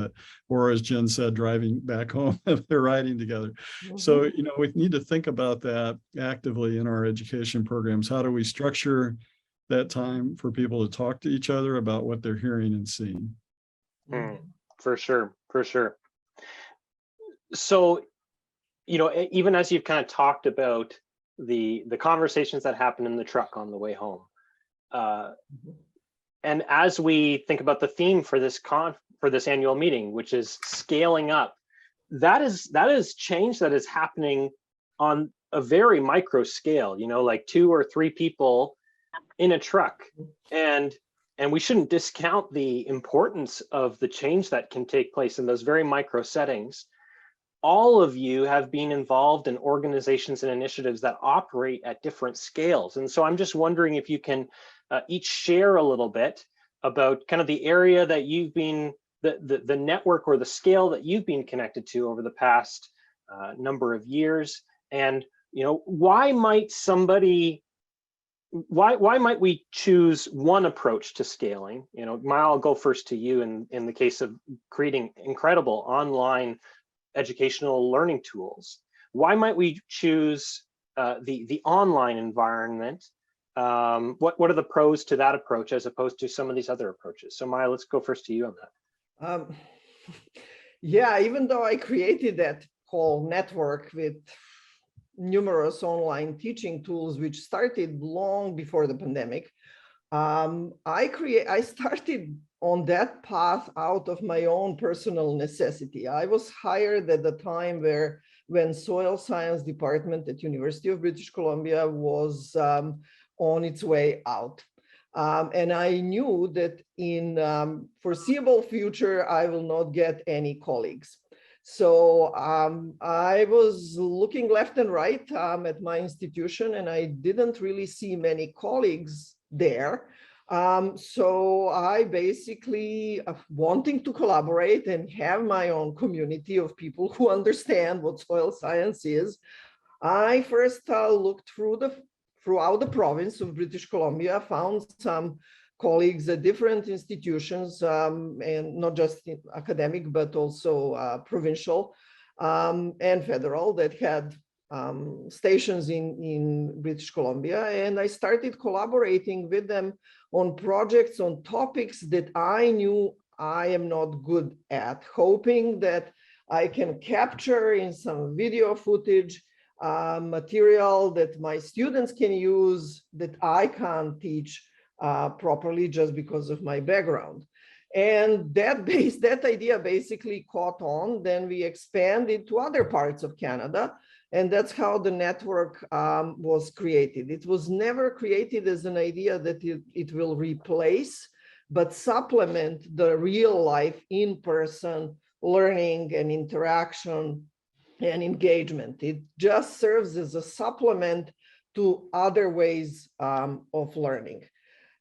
F: or as Jen said, driving back home if they're riding together. So, we need to think about that actively in our education programs. How do we structure that time for people to talk to each other about what they're hearing and seeing?
C: For sure. So, even as you've kind of talked about the conversations that happen in the truck on the way home, and as we think about the theme for this annual meeting, which is scaling up, that is change that is happening on a very micro scale, like 2 or 3 people in a truck, and we shouldn't discount the importance of the change that can take place in those very micro settings. All of you have been involved in organizations and initiatives that operate at different scales. And so I'm just wondering if you can each share a little bit about kind of the area that you've been, the network or the scale that you've been connected to over the past number of years. And, why might we choose one approach to scaling? Maja, I'll go first to you in the case of creating incredible online educational learning tools. Why might we choose the online environment? What are the pros to that approach as opposed to some of these other approaches? So Maja, let's go first to you on that.
E: Yeah, even though I created that whole network with numerous online teaching tools, which started long before the pandemic, I started on that path out of my own personal necessity. I was hired at the time when soil science department at University of British Columbia was on its way out. And I knew that in foreseeable future, I will not get any colleagues. So I was looking left and right at my institution, and I didn't really see many colleagues there. So I basically, wanting to collaborate and have my own community of people who understand what soil science is, I first looked throughout the province of British Columbia, found some colleagues at different institutions, and not just academic, but also provincial and federal, that had stations in British Columbia. And I started collaborating with them on projects, on topics that I knew I am not good at, hoping that I can capture in some video footage material that my students can use that I can't teach properly just because of my background. And that idea basically caught on. Then we expanded to other parts of Canada. And that's how the network was created. It was never created as an idea that it will replace, but supplement the real life in-person learning and interaction and engagement. It just serves as a supplement to other ways of learning.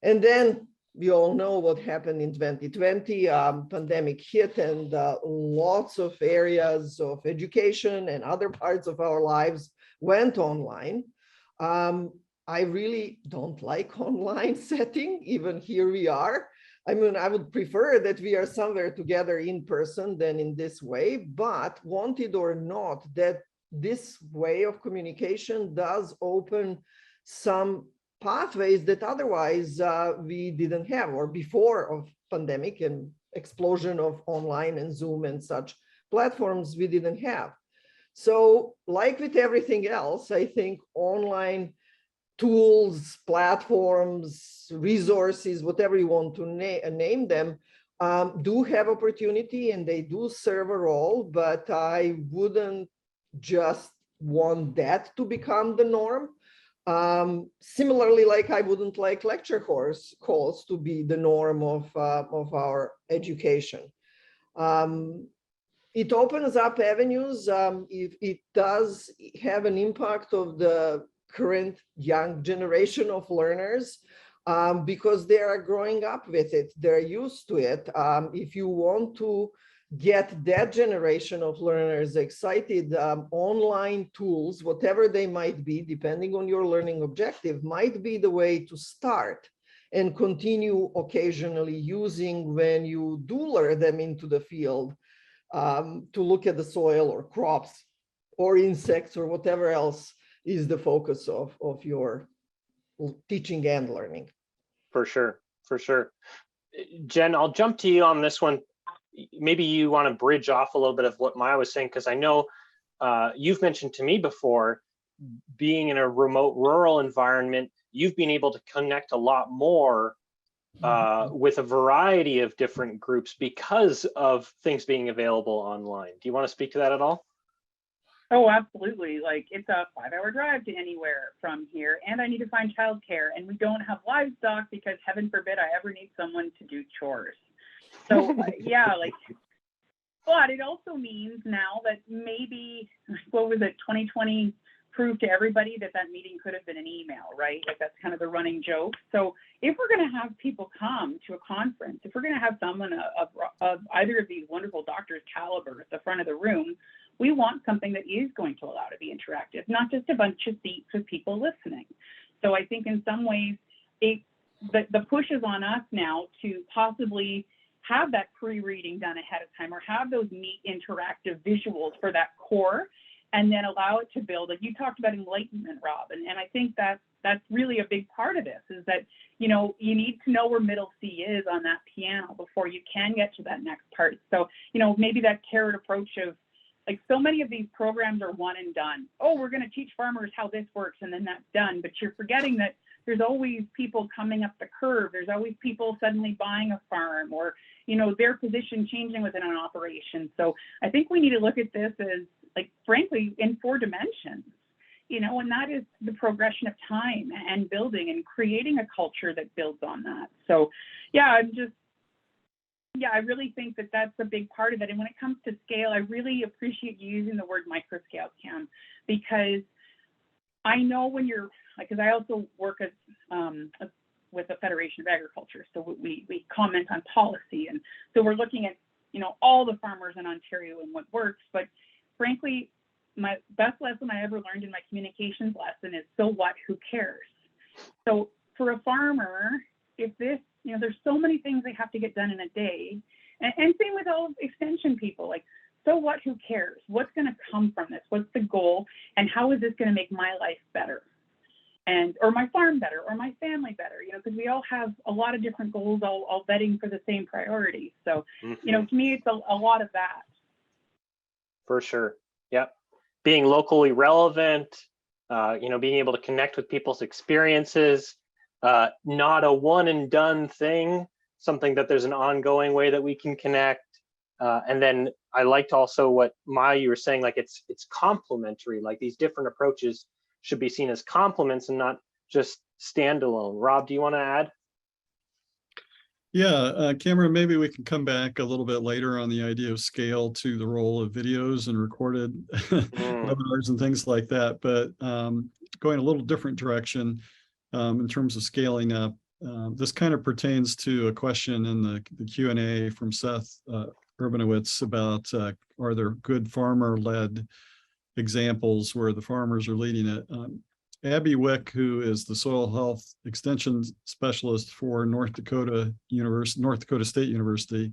E: And then we all know what happened in 2020, pandemic hit, and lots of areas of education and other parts of our lives went online. I really don't like online setting, even here we are. I mean, I would prefer that we are somewhere together in person than in this way, but wanted or not, that this way of communication does open some pathways that otherwise we didn't have, or before of pandemic and explosion of online and Zoom and such platforms we didn't have. So like with everything else, I think online tools, platforms, resources, whatever you want to name them, do have opportunity and they do serve a role, but I wouldn't just want that to become the norm. Similarly, like I wouldn't like lecture calls to be the norm of our education. It opens up avenues. If it does have an impact of the current young generation of learners, because they are growing up with it, they're used to it. If you want to get that generation of learners excited, online tools, whatever they might be, depending on your learning objective, might be the way to start and continue occasionally using when you do lure them into the field, to look at the soil or crops or insects or whatever else is the focus of your teaching and learning.
C: For sure, for sure. Jen, I'll jump to you on this one. Maybe you want to bridge off a little bit of what Maja was saying, because I know you've mentioned to me before, being in a remote rural environment, you've been able to connect a lot more with a variety of different groups because of things being available online. Do you want to speak to that at all?
D: Oh, absolutely. Like, it's a 5-hour drive to anywhere from here, and I need to find childcare, and we don't have livestock because heaven forbid I ever need someone to do chores. So yeah, like, but it also means now that maybe, what was it, 2020 proved to everybody that that meeting could have been an email, right? Like, that's kind of the running joke. So if we're going to have people come to a conference, if we're going to have someone of either of these wonderful doctors' caliber at the front of the room, we want something that is going to allow to be interactive, not just a bunch of seats with people listening. So I think in some ways, the push is on us now to possibly have that pre-reading done ahead of time, or have those neat interactive visuals for that core, and then allow it to build. Like you talked about enlightenment, Rob, and I think that's really a big part of this, is that, you know, you need to know where middle C is on that piano before you can get to that next part. So, you know, maybe that carrot approach of, like, so many of these programs are one and done. Oh, we're going to teach farmers how this works, and then that's done. But you're forgetting that there's always people coming up the curve. There's always people suddenly buying a farm, or, you know, their position changing within an operation. So I think we need to look at this as, like, frankly, in 4 dimensions, you know, and that is the progression of time and building and creating a culture that builds on that. So yeah, I really think that that's a big part of it. And when it comes to scale, I really appreciate you using the word microscale, Cam, because I know when you're, like, because I also work as with the Federation of Agriculture, so we comment on policy, and so we're looking at, you know, all the farmers in Ontario and what works. But frankly, my best lesson I ever learned in my communications lesson is, so what? Who cares? So for a farmer, if this, you know, there's so many things they have to get done in a day, and same with all extension people, like, so what? Who cares? What's going to come from this? What's the goal? And how is this going to make my life better? And, or my farm better, or my family better, you know, because we all have a lot of different goals, all vetting for the same priorities. So, you know, to me, it's a lot of that.
C: For sure. Yep. Being locally relevant, you know, being able to connect with people's experiences, not a one and done thing, something that there's an ongoing way that we can connect. And then I liked also what Maja, you were saying, like, it's complementary, like these different approaches should be seen as complements and not just standalone. Rob, do you want to add?
F: Yeah, Cameron, maybe we can come back a little bit later on the idea of scale to the role of videos and recorded webinars and things like that. But going a little different direction in terms of scaling up, this kind of pertains to a question in the Q&A from Seth Urbanowitz about are there good farmer-led examples where the farmers are leading it. Abby Wick, who is the soil health extension specialist for North Dakota State University,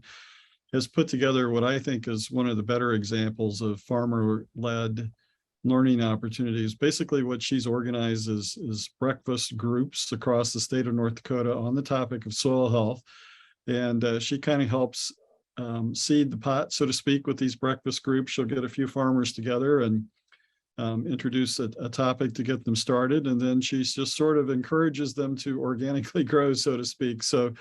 F: has put together what I think is one of the better examples of farmer-led learning opportunities. Basically, what she's organized is breakfast groups across the state of North Dakota on the topic of soil health. And she kind of helps seed the pot, so to speak, with these breakfast groups. She'll get a few farmers together and introduce a topic to get them started. And then she's just sort of encourages them to organically grow, so to speak. So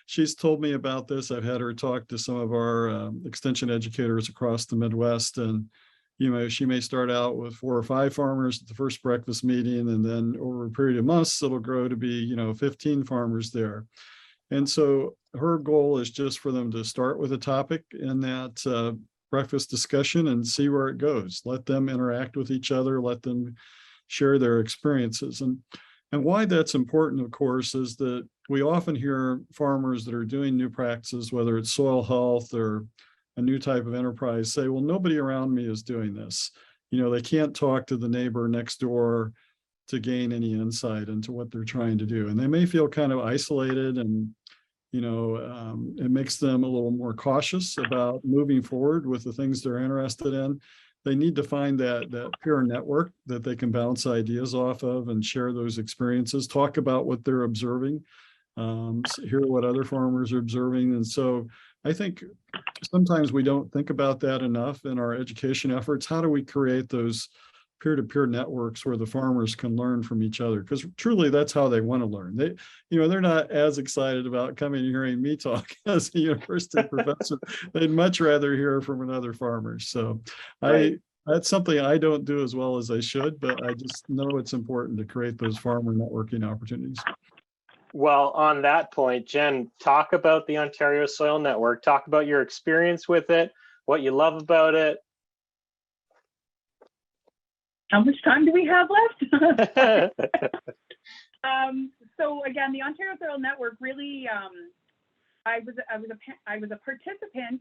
F: she's told me about this. I've had her talk to some of our extension educators across the Midwest. And, you know, she may start out with 4 or 5 farmers at the first breakfast meeting. And then over a period of months, it'll grow to be, 15 farmers there. And so her goal is just for them to start with a topic in that breakfast discussion and see where it goes. Let them interact with each other, let them share their experiences. And why that's important, of course, is that we often hear farmers that are doing new practices, whether it's soil health or a new type of enterprise, say, well, nobody around me is doing this. They can't talk to the neighbor next door to gain any insight into what they're trying to do. And they may feel kind of isolated, and it makes them a little more cautious about moving forward with the things they're interested in. They need to find that peer network that they can bounce ideas off of and share those experiences, talk about what they're observing, hear what other farmers are observing. And so I think sometimes we don't think about that enough in our education efforts. How do we create those peer-to-peer networks where the farmers can learn from each other? Because truly that's how they want to learn. They're not as excited about coming and hearing me talk as a university professor. They'd much rather hear from another farmer. So
C: Right.
F: that's something I don't do as well as I should, but I just know it's important to create those farmer networking opportunities.
C: Well, on that point, Jen, talk about the Ontario Soil Network. Talk about your experience with it, what you love about it.
D: How much time do we have left? So again, the Ontario Soil Network really, I was a participant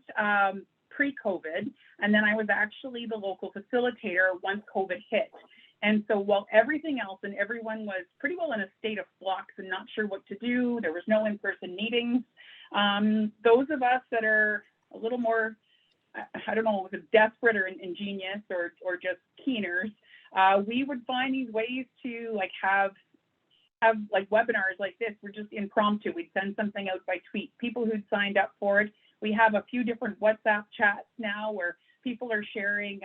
D: pre-COVID, and then I was actually the local facilitator once COVID hit. And so while everything else and everyone was pretty well in a state of flux and not sure what to do, there was no in-person meetings. Those of us that are a little more, I don't know, desperate or ingenious or just keeners, we would find these ways to have like webinars like this. We're just impromptu. We'd send something out by tweet. People who'd signed up for it. We have a few different WhatsApp chats now where people are sharing.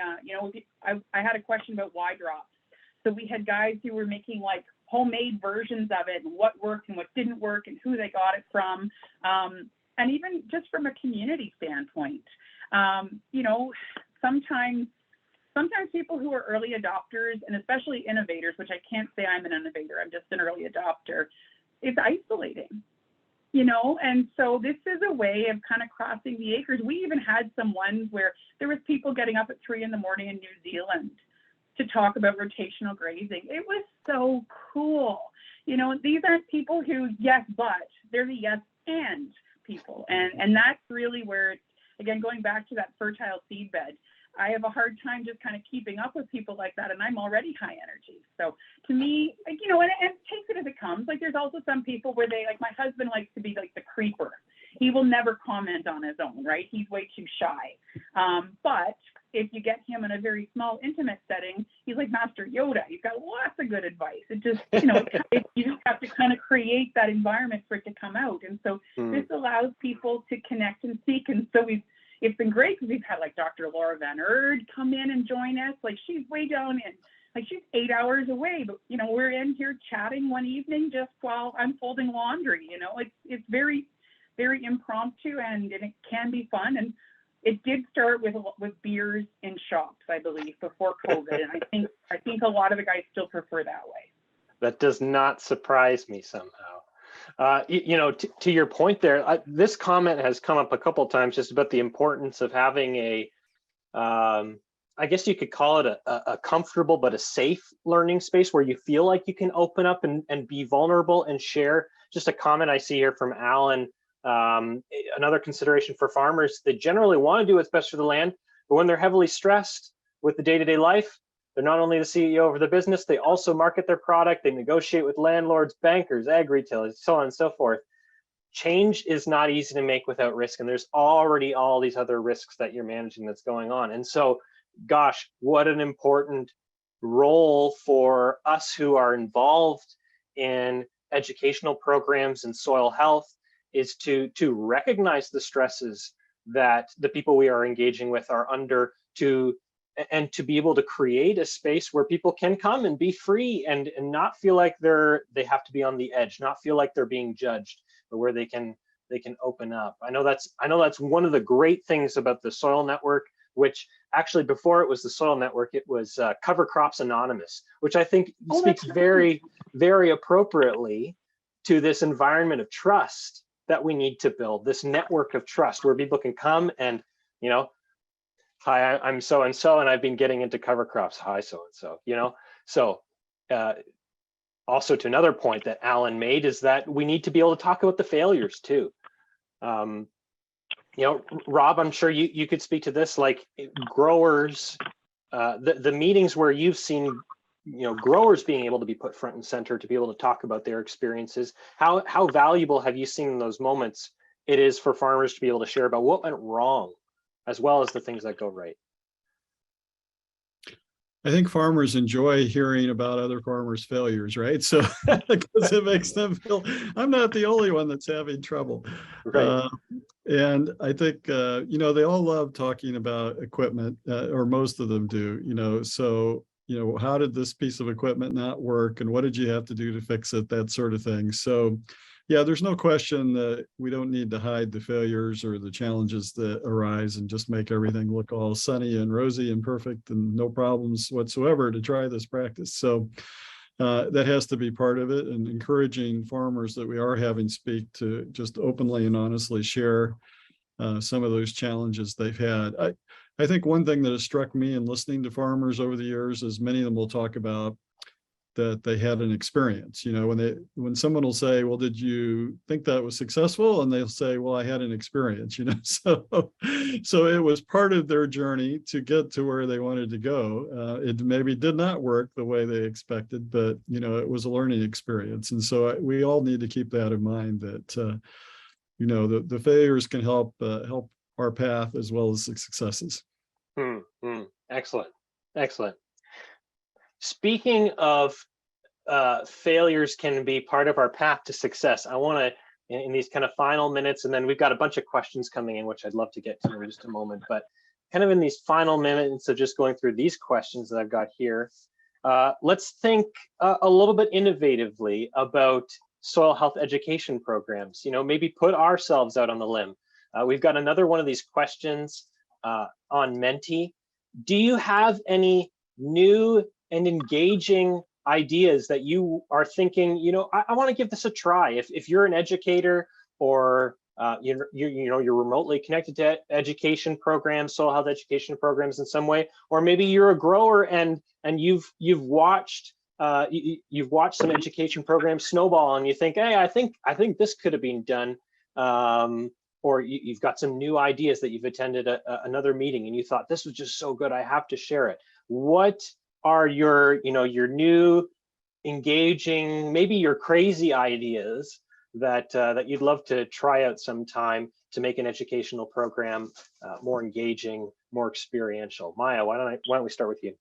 D: I had a question about Y drops. So we had guys who were making like homemade versions of it and what worked and what didn't work and who they got it from. And even just from a community standpoint, sometimes people who are early adopters, and especially innovators, which I can't say I'm an innovator, I'm just an early adopter, it's isolating, and so this is a way of kind of crossing the acres. We even had some ones where there was people getting up at 3 a.m. in New Zealand to talk about rotational grazing. It was so cool. These aren't people who yes, but they're the yes and people. And that's really where, again, going back to that fertile seed bed, I have a hard time just kind of keeping up with people like that, and I'm already high energy. So to me, and take it as it comes. Like there's also some people where my husband likes to be like the creeper. He will never comment on his own, right? He's way too shy. But if you get him in a very small, intimate setting, he's like Master Yoda. He's got lots of good advice. It just, you just have to kind of create that environment for it to come out. And so this allows people to connect and seek. And so it's been great because we've had like Dr. Laura Van Erd come in and join us. Like she's way down in, like she's 8 hours away, but we're in here chatting one evening just while I'm folding laundry. It's very, very impromptu and it can be fun. And it did start with beers in shops, I believe, before COVID. And I think a lot of the guys still prefer that way.
C: That does not surprise me somehow. To your point there, this comment has come up a couple of times just about the importance of having I guess you could call it a comfortable but a safe learning space where you feel like you can open up and be vulnerable and share. Just a comment I see here from Alan. Another consideration for farmers, they generally want to do what's best for the land, but when they're heavily stressed with the day-to-day life, they're not only the CEO of the business, they also market their product, they negotiate with landlords, bankers, ag retailers, so on and so forth. Change is not easy to make without risk, and there's already all these other risks that you're managing that's going on. And so, gosh, what an important role for us who are involved in educational programs and soil health is to recognize the stresses that the people we are engaging with are under, and to be able to create a space where people can come and be free and not feel like they have to be on the edge, not feel like they're being judged, but where they can open up. I know that's one of the great things about the Soil Network, which actually before it was the Soil Network, it was Cover Crops Anonymous, which I think speaks very, very appropriately to this environment of trust that we need to build, this network of trust where people can come and, you know, hi, I'm so-and-so, and I've been getting into cover crops. Hi, so-and-so, you know? So also to another point that Alan made is that we need to be able to talk about the failures too. You know, Rob, I'm sure you could speak to this, like growers, the meetings where you've seen, you know, growers being able to be put front and center to be able to talk about their experiences. How valuable have you seen in those moments it is for farmers to be able to share about what went wrong, as well as the things that go right?
F: I think farmers enjoy hearing about other farmers' failures, right? So because it makes them feel I'm not the only one that's having trouble.
C: Right.
F: And I think, you know, they all love talking about equipment, or most of them do, you know, so, you know, how did this piece of equipment not work and what did you have to do to fix it, that sort of thing. So yeah, there's no question that we don't need to hide the failures or the challenges that arise and just make everything look all sunny and rosy and perfect and no problems whatsoever to try this practice. So that has to be part of it, and encouraging farmers that we are having speak to just openly and honestly share some of those challenges they've had. I think one thing that has struck me in listening to farmers over the years is many of them will talk about that they had an experience. You know, when someone will say, well, did you think that was successful? And they'll say, well, I had an experience, you know, so it was part of their journey to get to where they wanted to go. It maybe did not work the way they expected, but, you know, it was a learning experience. And so we all need to keep that in mind, that, you know, the failures can help our path as well as the successes.
C: Excellent. Excellent. Speaking of failures can be part of our path to success, I want to, in these kind of final minutes, and then we've got a bunch of questions coming in, which I'd love to get to in just a moment, but kind of in these final minutes of just going through these questions that I've got here, let's think a little bit innovatively about soil health education programs. You know, maybe put ourselves out on the limb. We've got another one of these questions on Menti. Do you have any new and engaging ideas that you are thinking, you know, I want to give this a try? If you're an educator, or you're remotely connected to education programs, soil health education programs in some way, or maybe you're a grower and you've watched some education programs snowball, and you think, hey, I think this could have been done, or you've got some new ideas that you've attended another meeting and you thought this was just so good, I have to share it. What are your new, engaging, maybe your crazy ideas that you'd love to try out sometime to make an educational program more engaging, more experiential? Maja, why don't we start with you?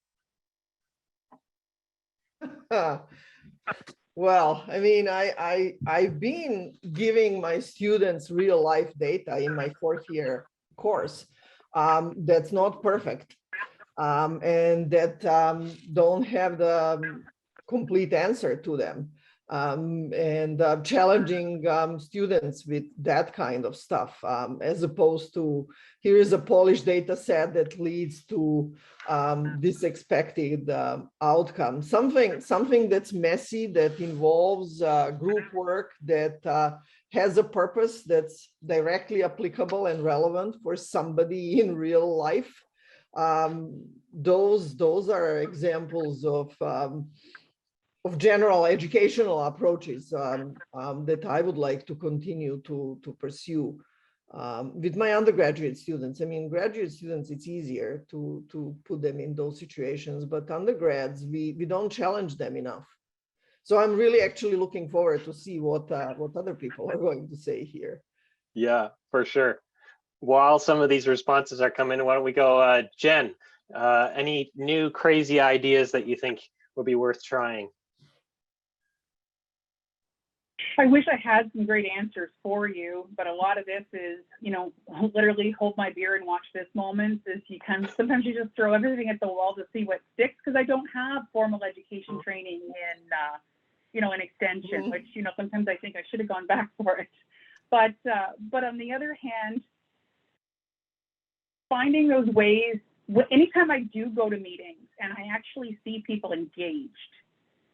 E: Well, I mean, I've been giving my students real life data in my 4th year course. That's not perfect. And that don't have the complete answer to them, and challenging students with that kind of stuff, as opposed to here is a polished data set that leads to this expected outcome. Something that's messy, that involves group work, that has a purpose that's directly applicable and relevant for somebody in real life. Those are examples of general educational approaches that I would like to continue to pursue with my undergraduate students. I mean, graduate students, it's easier to put them in those situations, but undergrads, we don't challenge them enough. So I'm really actually looking forward to see what other people are going to say here.
C: Yeah, for sure. While some of these responses are coming, why don't we go, Jen, any new crazy ideas that you think would be worth trying?
D: I wish I had some great answers for you, but a lot of this is, literally hold my beer and watch this moment. Is sometimes you just throw everything at the wall to see what sticks, because I don't have formal education training in extension, which, sometimes I think I should have gone back for it. But on the other hand, finding those ways, anytime I do go to meetings and I actually see people engaged,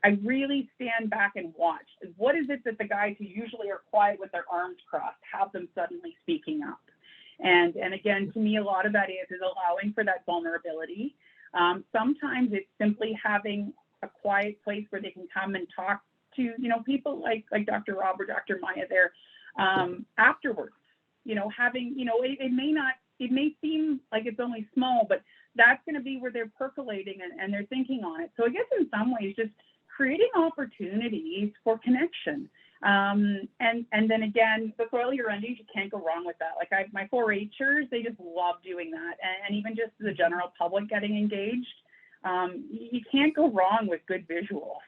D: I really stand back and watch. What is it that the guys who usually are quiet with their arms crossed have them suddenly speaking up? And again, to me, a lot of that is allowing for that vulnerability. Sometimes it's simply having a quiet place where they can come and talk to, people like Dr. Rob or Dr. Maja there afterwards. It may seem like it's only small, but that's going to be where they're percolating and they're thinking on it. So I guess in some ways, just creating opportunities for connection. And then again, the soil you're undies, you can't go wrong with that. Like my 4-Hers, they just love doing that. And even just the general public getting engaged, you can't go wrong with good visuals.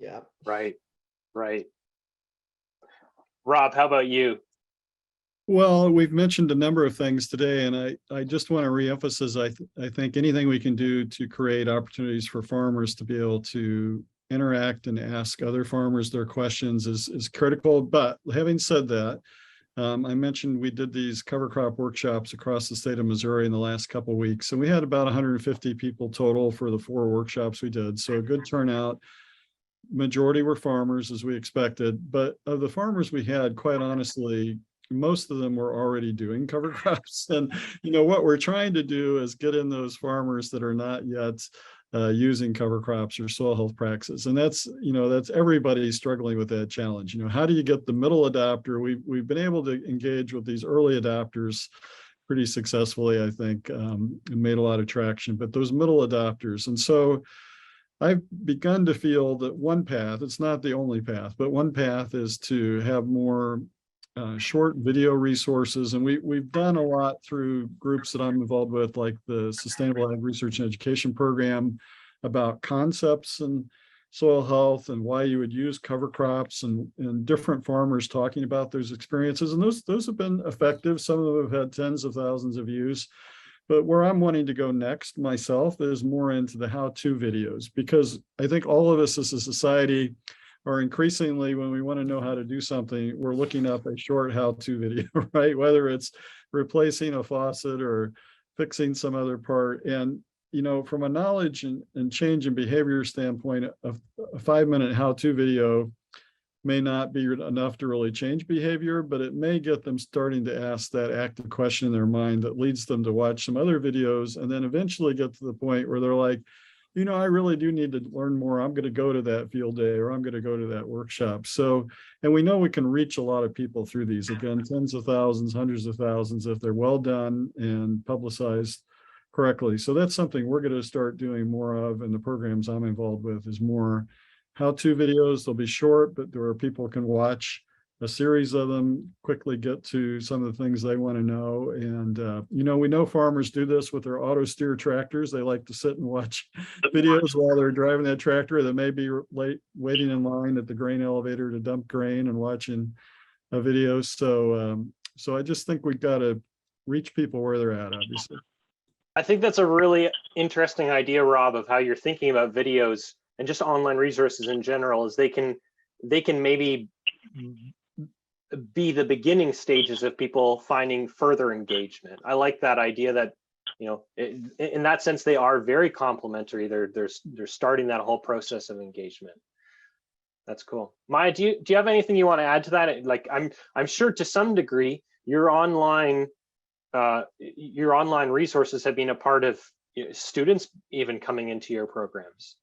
E: Yeah.
C: Right. Rob, how about you?
F: Well, we've mentioned a number of things today, and I just want to reemphasize, I think anything we can do to create opportunities for farmers to be able to interact and ask other farmers their questions is critical. But having said that, I mentioned we did these cover crop workshops across the state of Missouri in the last couple of weeks, and we had about 150 people total for the 4 workshops we did. So a good turnout. Majority were farmers, as we expected, but of the farmers we had, quite honestly, most of them were already doing cover crops. And, what we're trying to do is get in those farmers that are not yet using cover crops or soil health practices. And that's everybody struggling with that challenge. How do you get the middle adopter? We've been able to engage with these early adopters pretty successfully, I think, and made a lot of traction, but those middle adopters. And so I've begun to feel that one path, it's not the only path, but one path is to have more short video resources. And we've done a lot through groups that I'm involved with, like the Sustainable Ag Research and Education Program, about concepts and soil health and why you would use cover crops, and different farmers talking about those experiences. And those have been effective. Some of them have had tens of thousands of views. But where I'm wanting to go next myself is more into the how-to videos, because I think all of us as a society are increasingly, when we want to know how to do something, we're looking up a short how-to video, right? Whether it's replacing a faucet or fixing some other part. And, from a knowledge and change in behavior standpoint, a 5-minute how-to video may not be enough to really change behavior, but it may get them starting to ask that active question in their mind that leads them to watch some other videos, and then eventually get to the point where they're like, I really do need to learn more. I'm going to go to that field day, or I'm going to go to that workshop. So, and we know we can reach a lot of people through these, again, tens of thousands, hundreds of thousands, if they're well done and publicized correctly. So that's something we're going to start doing more of in the programs I'm involved with, is more how-to videos. They'll be short, but there are people can watch a series of them, quickly get to some of the things they want to know. And, we know farmers do this with their auto steer tractors. They like to sit and watch videos while they're driving that tractor. They may be waiting in line at the grain elevator to dump grain and watching a video. So I just think we've got to reach people where they're at, obviously.
C: I think that's a really interesting idea, Rob, of how you're thinking about videos and just online resources in general, is they can maybe be the beginning stages of people finding further engagement. I like that idea that, in that sense, they are very complementary. They're starting that whole process of engagement. That's cool. Maja, do you have anything you want to add to that? Like, I'm sure to some degree your online resources have been a part of students even coming into your programs.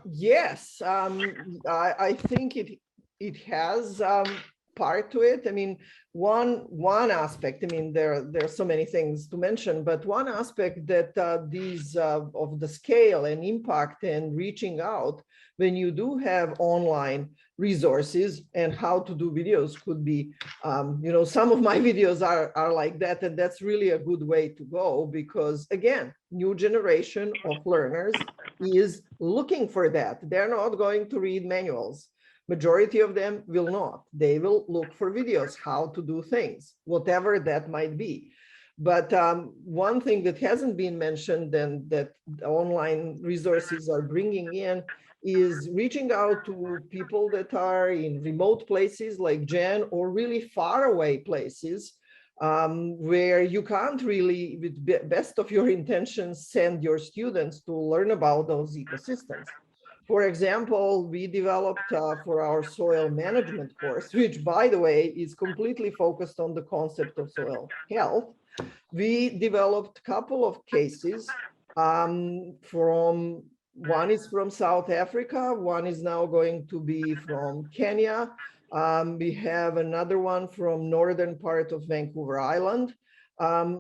E: Yes, I think it has part to it. I mean, one aspect, there are so many things to mention, but one aspect that these of the scale and impact and reaching out, when you do have online resources and how to do videos, could be, some of my videos are like that, and that's really a good way to go, because again, new generation of learners is looking for that. They're not going to read manuals. Majority of them will not. They will look for videos, how to do things, whatever that might be. But one thing that hasn't been mentioned and that online resources are bringing in is reaching out to people that are in remote places like Jen, or really far away places where you can't really, with best of your intentions, send your students to learn about those ecosystems. For example, we developed for our soil management course, which, by the way, is completely focused on the concept of soil health. We developed a couple of cases from, one is from South Africa, one is now going to be from Kenya. We have another one from northern part of Vancouver Island.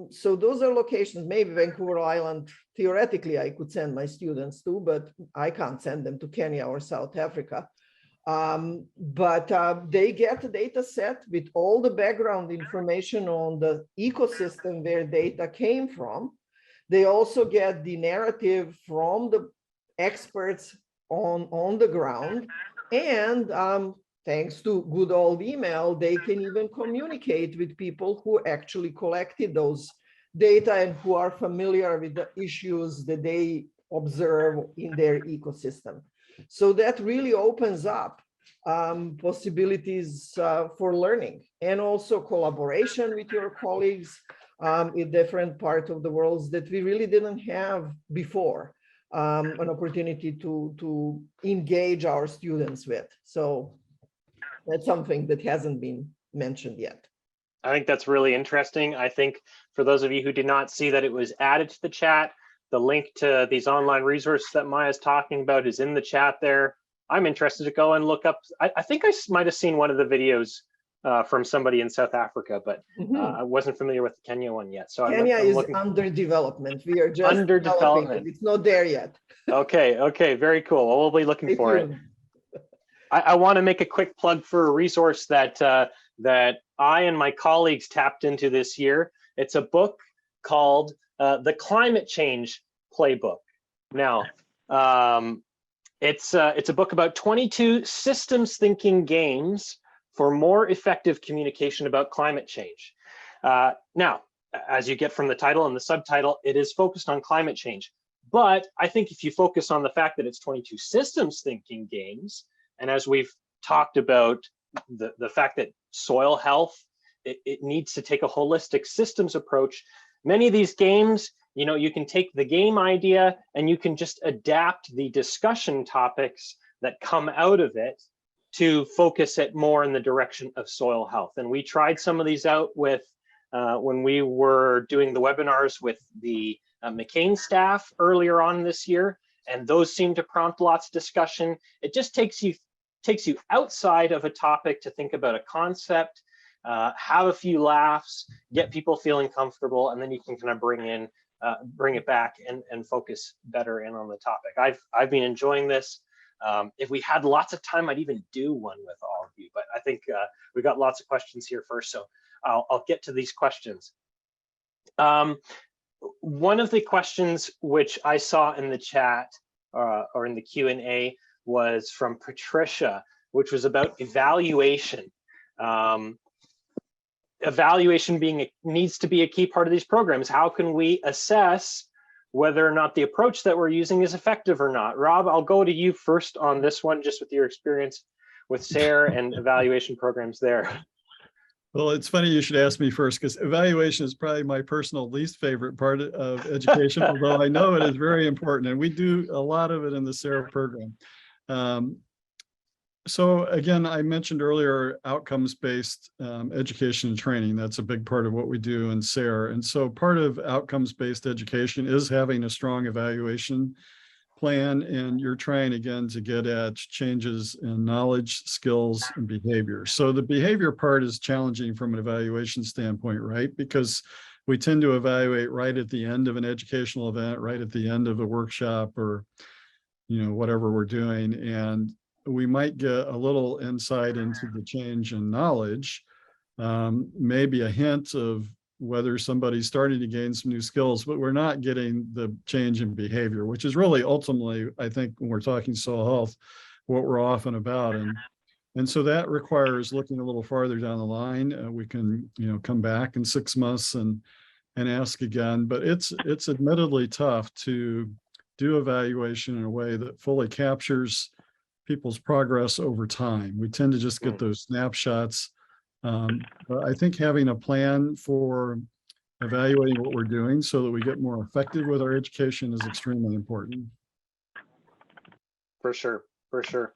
E: So those are locations, maybe Vancouver Island, theoretically I could send my students to, but I can't send them to Kenya or South Africa. But they get a data set with all the background information on the ecosystem where data came from. They also get the narrative from the experts on the ground. And thanks to good old email, they can even communicate with people who actually collected those data and who are familiar with the issues that they observe in their ecosystem. So that really opens up possibilities for learning, and also collaboration with your colleagues in different parts of the world that we really didn't have before, an opportunity to engage our students with. So that's something that hasn't been mentioned yet.
C: I think that's really interesting. I think for those of you who did not see that it was added to the chat, the link to these online resources that Maya's talking about is in the chat there. I'm interested to go and look up. I think I might have seen one of the videos from somebody in South Africa, but I wasn't familiar with the Kenya one yet. So
E: Kenya is under development. We are just
C: under development.
E: It's not there yet.
C: Okay, very cool. Well, we'll be looking for it. I want to make a quick plug for a resource that that I and my colleagues tapped into this year. It's a book called The Climate Change Playbook. Now, it's a book about 22 systems thinking games for more effective communication about climate change. Now, as you get from the title and the subtitle, it is focused on climate change. But I think if you focus on the fact that it's 22 systems thinking games, and as we've talked about the fact that soil health, it needs to take a holistic systems approach. Many of these games, you know, you can take the game idea and you can just adapt the discussion topics that come out of it to focus it more in the direction of soil health. And we tried some of these out with when we were doing the webinars with the McCain staff earlier on this year, and those seem to prompt lots of discussion. It just takes you outside of a topic to think about a concept, have a few laughs, get people feeling comfortable, and then you can kind of bring it back and focus better in on the topic. I've been enjoying this. If we had lots of time, I'd even do one with all of you, but I think we got lots of questions here first, so I'll get to these questions. One of the questions which I saw in the chat or in the Q&A was from Patricia, which was about evaluation. Evaluation needs to be a key part of these programs. How can we assess whether or not the approach that we're using is effective or not? Rob, I'll go to you first on this one, just with your experience with SARE and evaluation programs there.
F: Well, it's funny you should ask me first, because evaluation is probably my personal least favorite part of education, although I know it is very important, and we do a lot of it in the SARE program. So again, I mentioned earlier outcomes-based education and training. That's a big part of what we do in SARE. And so part of outcomes-based education is having a strong evaluation plan, and you're trying again to get at changes in knowledge, skills, and behavior. So the behavior part is challenging from an evaluation standpoint, right? Because we tend to evaluate right at the end of an educational event, right at the end of a workshop, or whatever we're doing, and we might get a little insight into the change in knowledge, maybe a hint of whether somebody's starting to gain some new skills, but we're not getting the change in behavior, which is really ultimately, I think, when we're talking soil health, what we're often about. And And so that requires looking a little farther down the line. We can, come back in 6 months and ask again, but it's admittedly tough to do evaluation in a way that fully captures people's progress over time. We tend to just get those snapshots. But I think having a plan for evaluating what we're doing so that we get more effective with our education is extremely important.
C: For sure, for sure.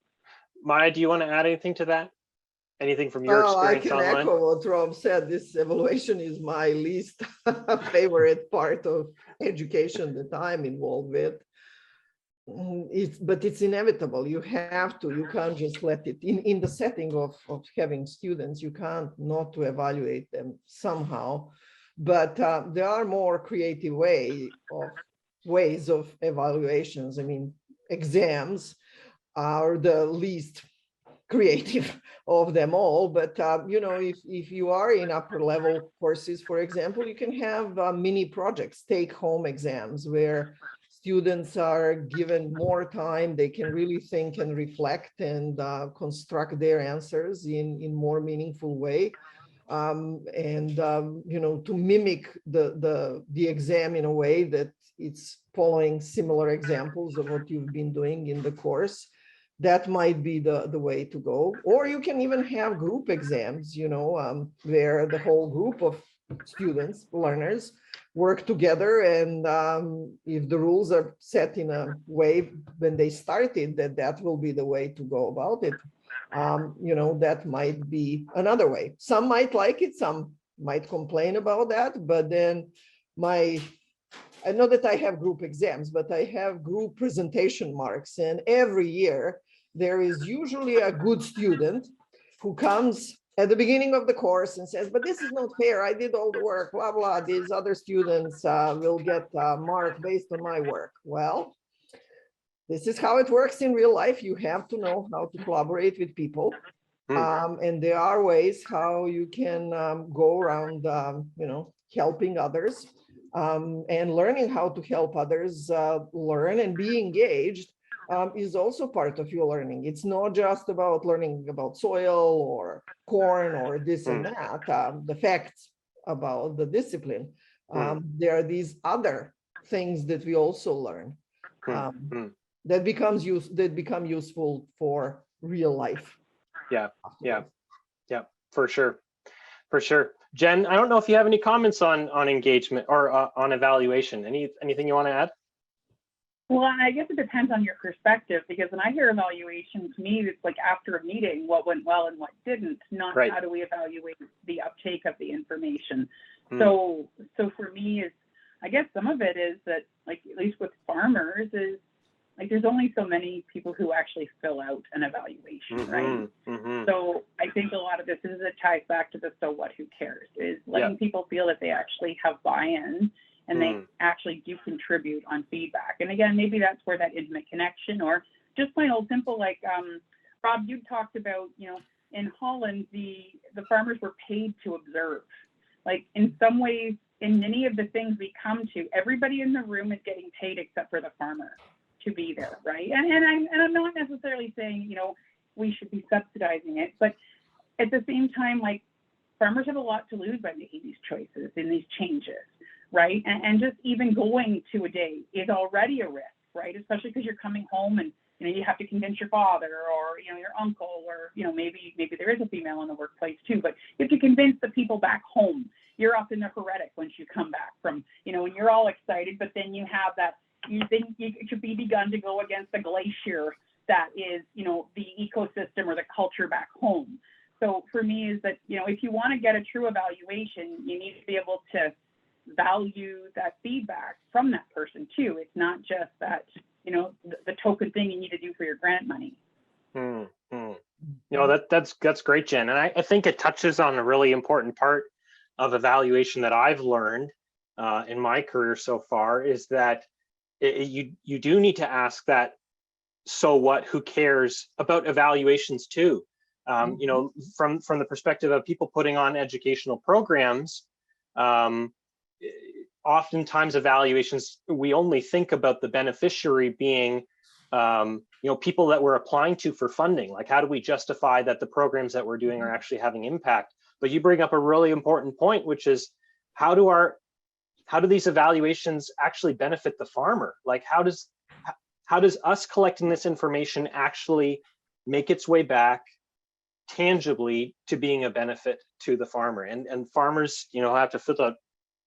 C: Maja, do you want to add anything to that? Anything from your
E: I
C: experience
E: can
C: online?
E: echo what Rob said. This evaluation is my least favorite part of education that I'm involved with. But it's inevitable. You have to. You can't just let it in the setting of having students. You can't not to evaluate them somehow. But there are more creative ways of evaluations. I mean, exams are the least creative of them all. But if you are in upper level courses, for example, you can have mini projects, take home exams where students are given more time. They can really think and reflect and construct their answers in more meaningful way. To mimic the exam in a way that it's following similar examples of what you've been doing in the course. That might be the way to go. Or you can even have group exams, where the whole group of students, learners, work together, and if the rules are set in a way when they started, that will be the way to go about it. That might be another way. Some might like it, some might complain about that, but then I know that I have group exams, but I have group presentation marks, and every year there is usually a good student who comes at the beginning of the course and says, but this is not fair. I did all the work, blah, blah. These other students will get marked based on my work. Well, this is how it works in real life. You have to know how to collaborate with people. And there are ways how you can go around, helping others and learning how to help others learn and be engaged. Is also part of your learning. It's not just about learning about soil or corn or this and that, the facts about the discipline. There are these other things that we also learn that become useful for real life.
C: Yeah, for sure. Jen, I don't know if you have any comments on engagement or on evaluation. Anything you want to add?
D: Well, I guess it depends on your perspective, because when I hear evaluation, to me, it's like after a meeting, what went well and what didn't, not
C: right.
D: How do we evaluate the uptake of the information. So for me, is I guess some of it is that, like, at least with farmers, is like there's only so many people who actually fill out an evaluation, right? So I think a lot of this is it ties back to the so what, who cares, is letting people feel that they actually have buy-in and they actually do contribute on feedback. And again, maybe that's where that intimate connection, or just plain old simple, like Rob, you talked about, in Holland, the farmers were paid to observe. Like in some ways, in many of the things we come to, everybody in the room is getting paid except for the farmer to be there, right? And I'm not necessarily saying, we should be subsidizing it, but at the same time, like, farmers have a lot to lose by making these choices and these changes, right? And just even going to a day is already a risk, right? Especially because you're coming home and you have to convince your father or your uncle, or maybe there is a female in the workplace too, but you have to convince the people back home. You're up in the heretic once you come back from, and you're all excited, but then you have that, you think it should be begun to go against the glacier that is, the ecosystem or the culture back home. So for me is that, if you want to get a true evaluation, you need to be able to value that feedback from that person too. It's not just that, the token thing you need to do for your grant money.
C: That's great, Jen. And I think it touches on a really important part of evaluation that I've learned in my career so far, is that you do need to ask that, so what, who cares about evaluations too. From the perspective of people putting on educational programs, oftentimes evaluations, we only think about the beneficiary being people that we're applying to for funding. Like, how do we justify that the programs that we're doing are actually having impact? But you bring up a really important point, which is how do these evaluations actually benefit the farmer? Like, how does us collecting this information actually make its way back tangibly to being a benefit to the farmer? And farmers, have to fill out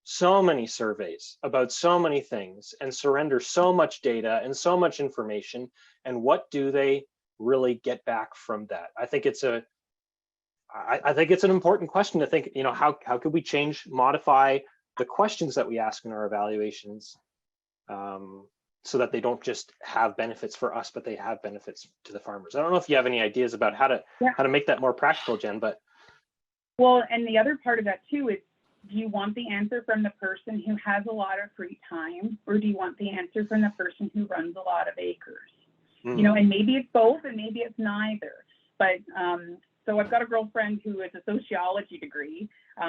C: so many surveys about so many things and surrender so much data and so much information. And what do they really get back from that? I think it's an important question to think, how could we modify the questions that we ask in our evaluations, so that they don't just have benefits for us, but they have benefits to the farmers. I don't know if you have any ideas about how to make that more practical, Jen, but.
D: Well, and the other part of that too is, do you want the answer from the person who has a lot of free time, or do you want the answer from the person who runs a lot of acres? And maybe it's both and maybe it's neither. But so I've got a girlfriend who has a sociology degree,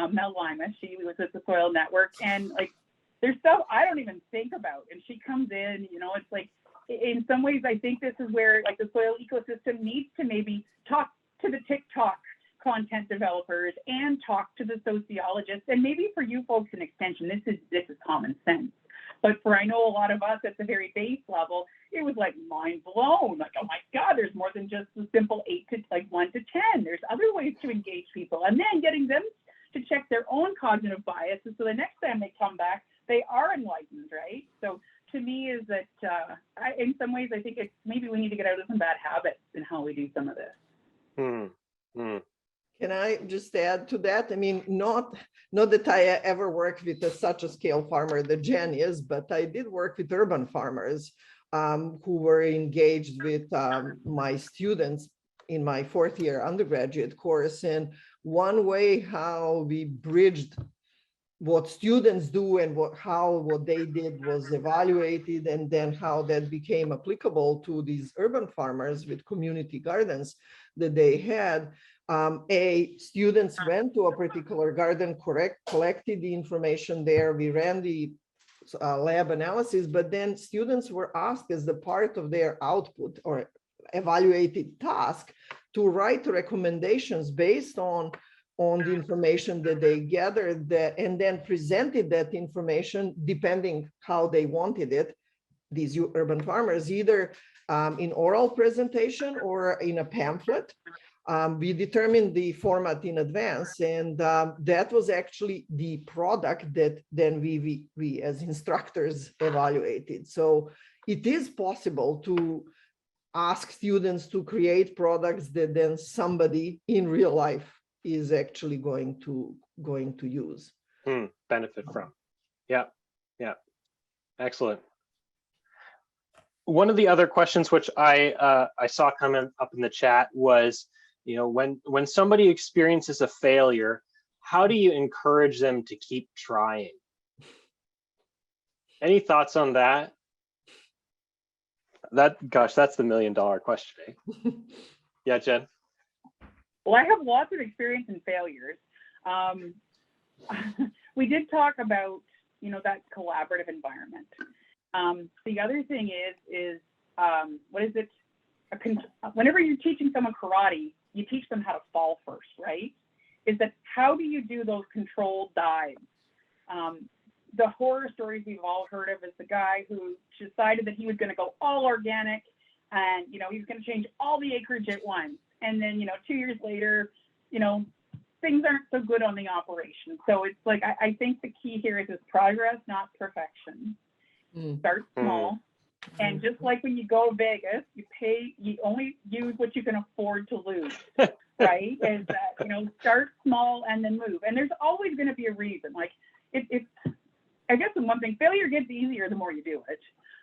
D: Mel Lima. She was at the Soil Network, and like, there's stuff I don't even think about. And she comes in, it's like, in some ways, I think this is where like the soil ecosystem needs to maybe talk to the TikTok content developers and talk to the sociologists. And maybe for you folks in extension, this is common sense. But for, I know a lot of us at the very base level, it was like mind blown. Like, oh my God, there's more than just the simple 1 to 10. There's other ways to engage people. And then getting them to check their own cognitive biases, so the next time they come back, they are enlightened, right? So to me is that, in some ways, I think it's maybe we need to get out of some bad habits in how we do some of this.
E: Can I just add to that? I mean, not that I ever worked with such a scale farmer that Jen is, but I did work with urban farmers who were engaged with my students in my 4th year undergraduate course. And one way how we bridged what students do and what they did was evaluated, and then how that became applicable to these urban farmers with community gardens that they had. Students went to a particular garden, collected the information there. We ran the lab analysis, but then students were asked as the part of their output or evaluated task to write recommendations based on the information that they gathered, and then presented that information depending how they wanted it, these urban farmers, either in oral presentation or in a pamphlet. We determined the format in advance, and that was actually the product that then we as instructors evaluated. So it is possible to ask students to create products that then somebody in real life is actually going to use.
C: Benefit from. Yeah. Excellent. One of the other questions which I saw coming up in the chat was, when somebody experiences a failure, how do you encourage them to keep trying? Any thoughts on that? That's the $1 million question, eh? Yeah, Jen.
D: Well, I have lots of experience in failures. We did talk about, that collaborative environment. The other thing is what is it? Whenever you're teaching someone karate, you teach them how to fall first, right? Is that how do you do those controlled dives? The horror stories we've all heard of is the guy who decided that he was going to go all organic, and he was going to change all the acreage at once. And then 2 years later, things aren't so good on the operation. So it's like I think the key here is progress, not perfection. Start small. And just like when you go to Vegas, you only use what you can afford to lose, right? Is that, start small and then move. And there's always going to be a reason. Like it's, I guess in one thing, failure gets easier the more you do it.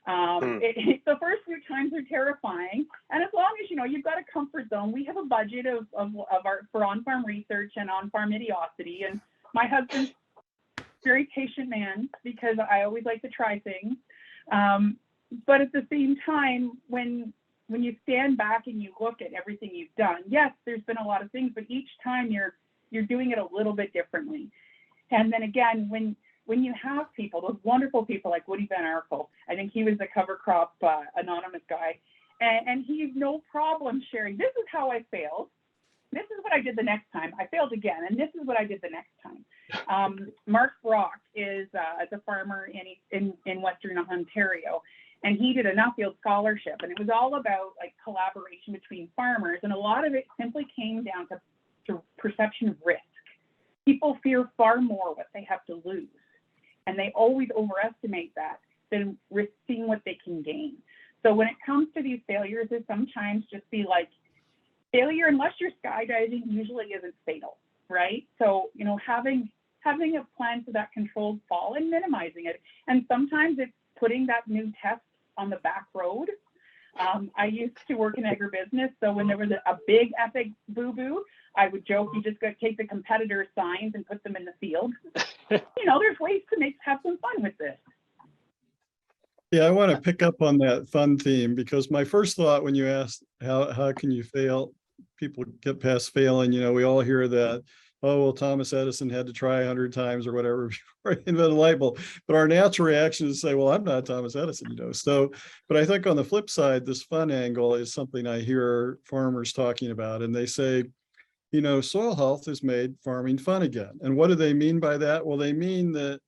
D: The first few times are terrifying. And as long as, you've got a comfort zone, we have a budget for on-farm research and on-farm idiocity. And my husband's a very patient man because I always like to try things. But at the same time, when you stand back and you look at everything you've done, yes, there's been a lot of things, but each time you're doing it a little bit differently. And then again, when you have people, those wonderful people like Woody Van Arkel, I think he was the cover crop anonymous guy, And he's no problem sharing. This is how I failed. This is what I did the next time. I failed again, and this is what I did the next time. Mark Brock is a farmer in Western Ontario, and he did a Nuffield scholarship, and it was all about like collaboration between farmers, and a lot of it simply came down to perception of risk. People fear far more what they have to lose, and they always overestimate that than seeing what they can gain. So when it comes to these failures, it sometimes just be like, failure, unless you're skydiving, usually isn't fatal, right? So, you know, having a plan for that controlled fall and minimizing it. And sometimes it's putting that new test on the back road. I used to work in agribusiness, so when there was a big epic boo-boo, I would joke, you just got to take the competitor signs and put them in the field. You know, there's ways to have some fun with this.
F: Yeah, I want to pick up on that fun theme, because my first thought when you asked how can you fail, people get past failing, you know, we all hear that, oh, well, Thomas Edison had to try 100 times or whatever before he invented a light bulb. But our natural reaction is to say, well, I'm not Thomas Edison, you know. So, but I think on the flip side, this fun angle is something I hear farmers talking about, and they say, you know, soil health has made farming fun again. And what do they mean by that? Well, they mean that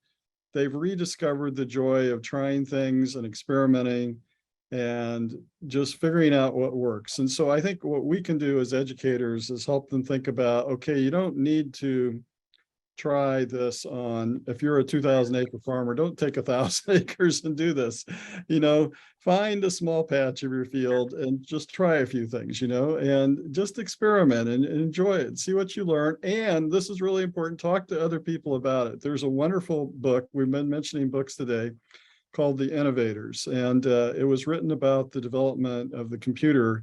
F: they've rediscovered the joy of trying things and experimenting and just figuring out what works. And so I think what we can do as educators is help them think about, okay, you don't need to try this on, if you're a 2,000 acre farmer, don't take 1,000 acres and do this, you know, find a small patch of your field and just try a few things, you know, and just experiment and enjoy it, see what you learn. And this is really important, talk to other people about it. There's a wonderful book, we've been mentioning books today, called The Innovators. And it was written about the development of the computer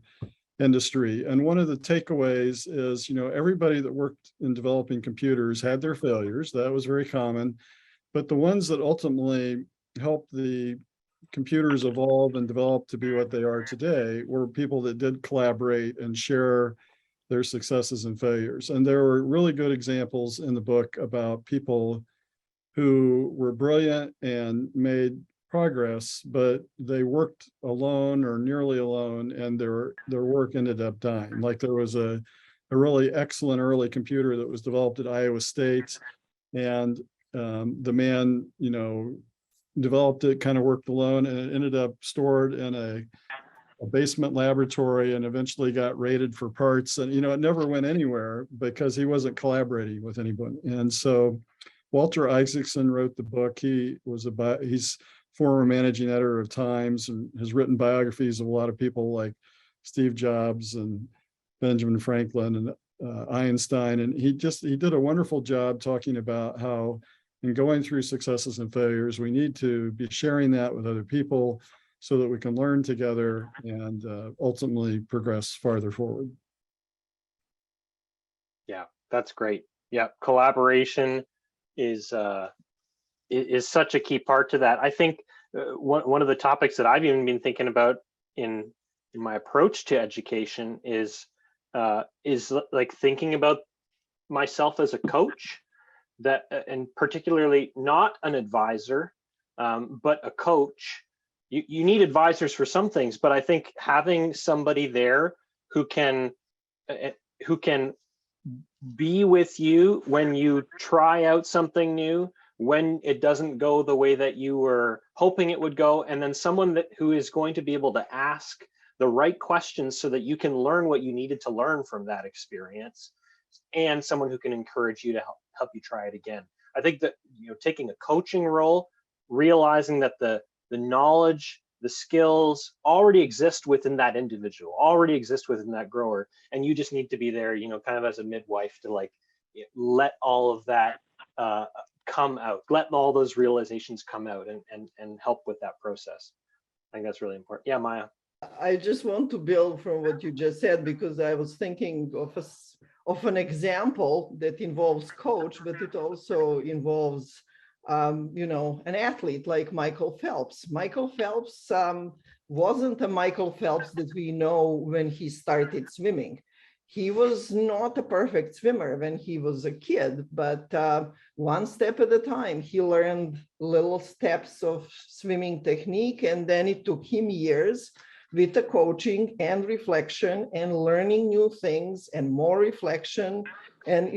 F: industry. And one of the takeaways is, you know, everybody that worked in developing computers had their failures. That was very common. But the ones that ultimately helped the computers evolve and develop to be what they are today were people that did collaborate and share their successes and failures. And there were really good examples in the book about people who were brilliant and made progress, but they worked alone or nearly alone, and their work ended up dying. Like there was a really excellent early computer that was developed at Iowa State, and the man, you know, developed it, kind of worked alone, and it ended up stored in a basement laboratory and eventually got rated for parts. And, you know, it never went anywhere because he wasn't collaborating with anyone. And so Walter Isaacson wrote the book. He's former managing editor of Times and has written biographies of a lot of people like Steve Jobs and Benjamin Franklin and Einstein. And he did a wonderful job talking about how in going through successes and failures, we need to be sharing that with other people so that we can learn together and ultimately progress farther forward.
C: Yeah, that's great. Yeah, collaboration is such a key part to that. I think one of the topics that I've even been thinking about in my approach to education is like thinking about myself as a coach, that and particularly not an advisor, but a coach. You need advisors for some things, but I think having somebody there who can be with you when you try out something new, when it doesn't go the way that you were hoping it would go, and then someone who is going to be able to ask the right questions so that you can learn what you needed to learn from that experience, and someone who can encourage you to help you try it again. I think that, you know, taking a coaching role, realizing that the knowledge, the skills already exist within that individual, already exist within that grower, and you just need to be there, you know, kind of as a midwife to like let all of that come out, let all those realizations come out and help with that process. I think that's really important. Yeah, Maja.
E: I just want to build from what you just said, because I was thinking of an example that involves coach, but it also involves you know, an athlete like Michael Phelps. Michael Phelps wasn't a Michael Phelps that we know when he started swimming. He was not a perfect swimmer when he was a kid, but one step at a time, he learned little steps of swimming technique, and then it took him years with the coaching and reflection and learning new things and more reflection and,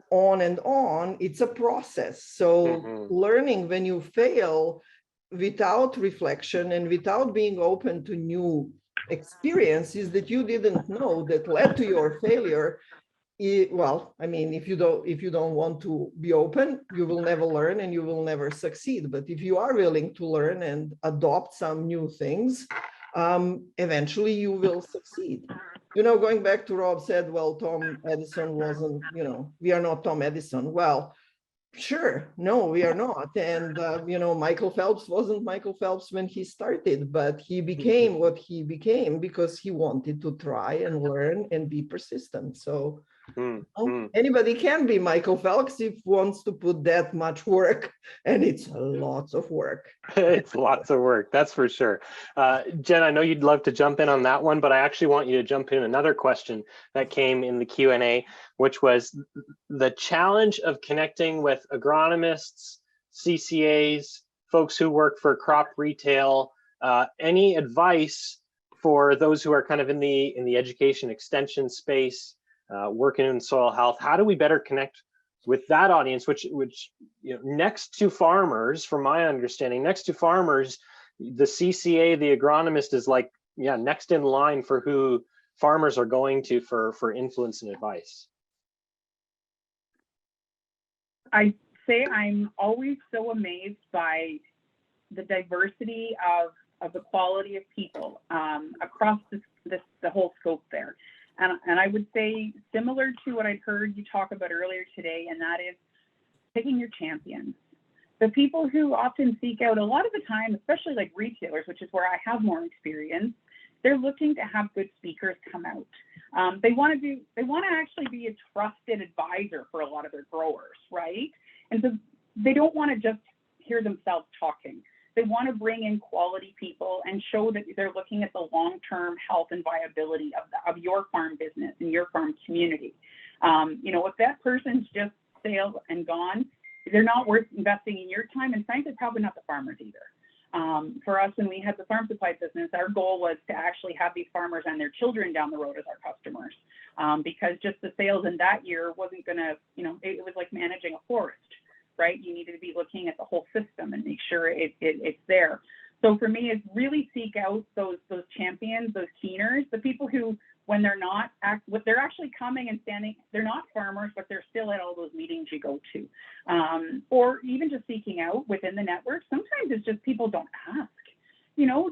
E: on and on. It's a process. So learning when you fail without reflection and without being open to new experiences that you didn't know that led to your failure. Well, I mean, if you don't want to be open, you will never learn and you will never succeed. But if you are willing to learn and adopt some new things, eventually you will succeed. Going back to Rob said, well, Tom Edison wasn't, we are not Tom Edison. Well, sure, no, we are not. And, Michael Phelps wasn't Michael Phelps when he started, but he became what he became because he wanted to try and learn and be persistent. So anybody can be Michael Phelps if wants to put that much work, and it's lots of work.
C: It's lots of work, that's for sure. Jen, I know you'd love to jump in on that one, but I actually want you to jump in another question that came in the Q&A, which was the challenge of connecting with agronomists, CCAs, folks who work for crop retail. Any advice for those who are kind of in the education extension space, working in soil health? How do we better connect with that audience, which next to farmers, from my understanding, next to farmers, the CCA, the agronomist is like, next in line for who farmers are going to for influence and advice.
D: I say I'm always so amazed by the diversity of the quality of people across the whole scope there. And I would say similar to what I'd heard you talk about earlier today, and that is picking your champions. The people who often seek out, a lot of the time, especially like retailers, which is where I have more experience, they're looking to have good speakers come out. They want to actually be a trusted advisor for a lot of their growers, right? And so they don't want to just hear themselves talking. They want to bring in quality people and show that they're looking at the long-term health and viability of your farm business and your farm community. If that person's just stale and gone, they're not worth investing in your time, and frankly, probably not the farmers either. For us, when we had the farm supply business, our goal was to actually have these farmers and their children down the road as our customers, because just the sales in that year wasn't going to, it was like managing a forest. Right? You needed to be looking at the whole system and make sure it's there. So for me, it's really seek out those champions, those keeners, the people who, when they're not, they're actually coming and standing, they're not farmers, but they're still at all those meetings you go to. Or even just seeking out within the network. Sometimes it's just people don't ask.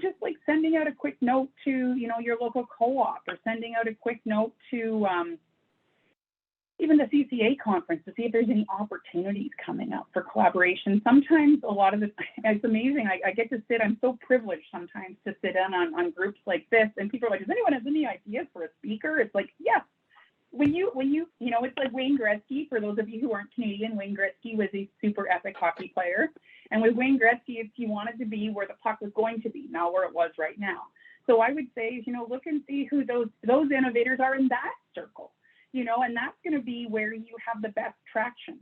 D: Just like sending out a quick note to, your local co-op, or sending out a quick note to, even the CCA conference to see if there's any opportunities coming up for collaboration. Sometimes a lot of it's amazing. I get to sit, I'm so privileged sometimes to sit in on groups like this, and people are like, does anyone have any ideas for a speaker? It's like, yes. When you it's like Wayne Gretzky. For those of you who aren't Canadian, Wayne Gretzky was a super epic hockey player. And with Wayne Gretzky, if you wanted to be where the puck was going to be, not where it was right now. So I would say, look and see who those innovators are in that circle. And that's going to be where you have the best traction.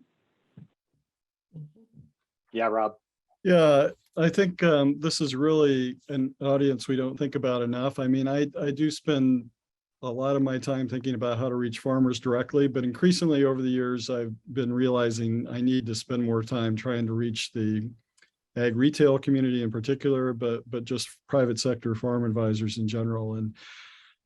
C: Yeah, Rob.
F: Yeah, I think this is really an audience we don't think about enough. I mean, I do spend a lot of my time thinking about how to reach farmers directly, but increasingly over the years, I've been realizing I need to spend more time trying to reach the ag retail community in particular, but just private sector farm advisors in general. And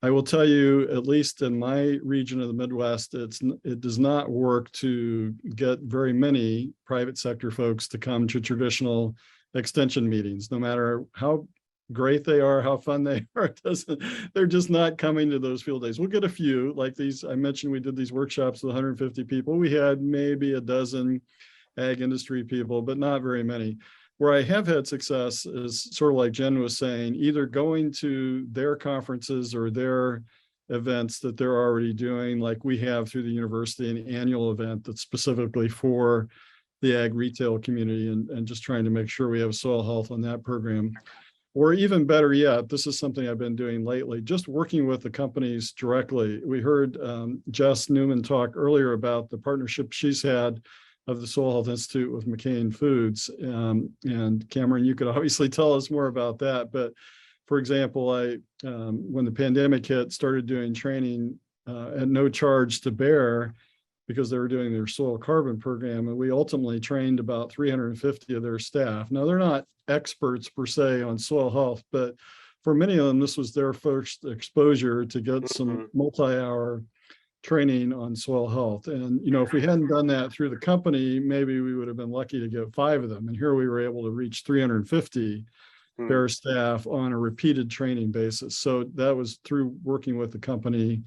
F: I will tell you, at least in my region of the Midwest, it does not work to get very many private sector folks to come to traditional extension meetings, no matter how great they are, how fun they are. They're just not coming to those field days. We'll get a few, like these, I mentioned we did these workshops with 150 people. We had maybe a dozen ag industry people, but not very many. Where I have had success is sort of like Jen was saying, either going to their conferences or their events that they're already doing, like we have through the university, an annual event that's specifically for the ag retail community, and just trying to make sure we have soil health on that program. Or even better yet, this is something I've been doing lately, just working with the companies directly. We heard Jess Newman talk earlier about the partnership she's had of the Soil Health Institute with McCain Foods. And Cameron, you could obviously tell us more about that, but For example, when the pandemic hit, started doing training at no charge to Bayer because they were doing their soil carbon program. And we ultimately trained about 350 of their staff. Now, they're not experts per se on soil health, but for many of them, this was their first exposure to get some multi-hour training on soil health. And, if we hadn't done that through the company, maybe we would have been lucky to get 5 of them. And here we were able to reach 350 Bayer staff on a repeated training basis. So that was through working with the company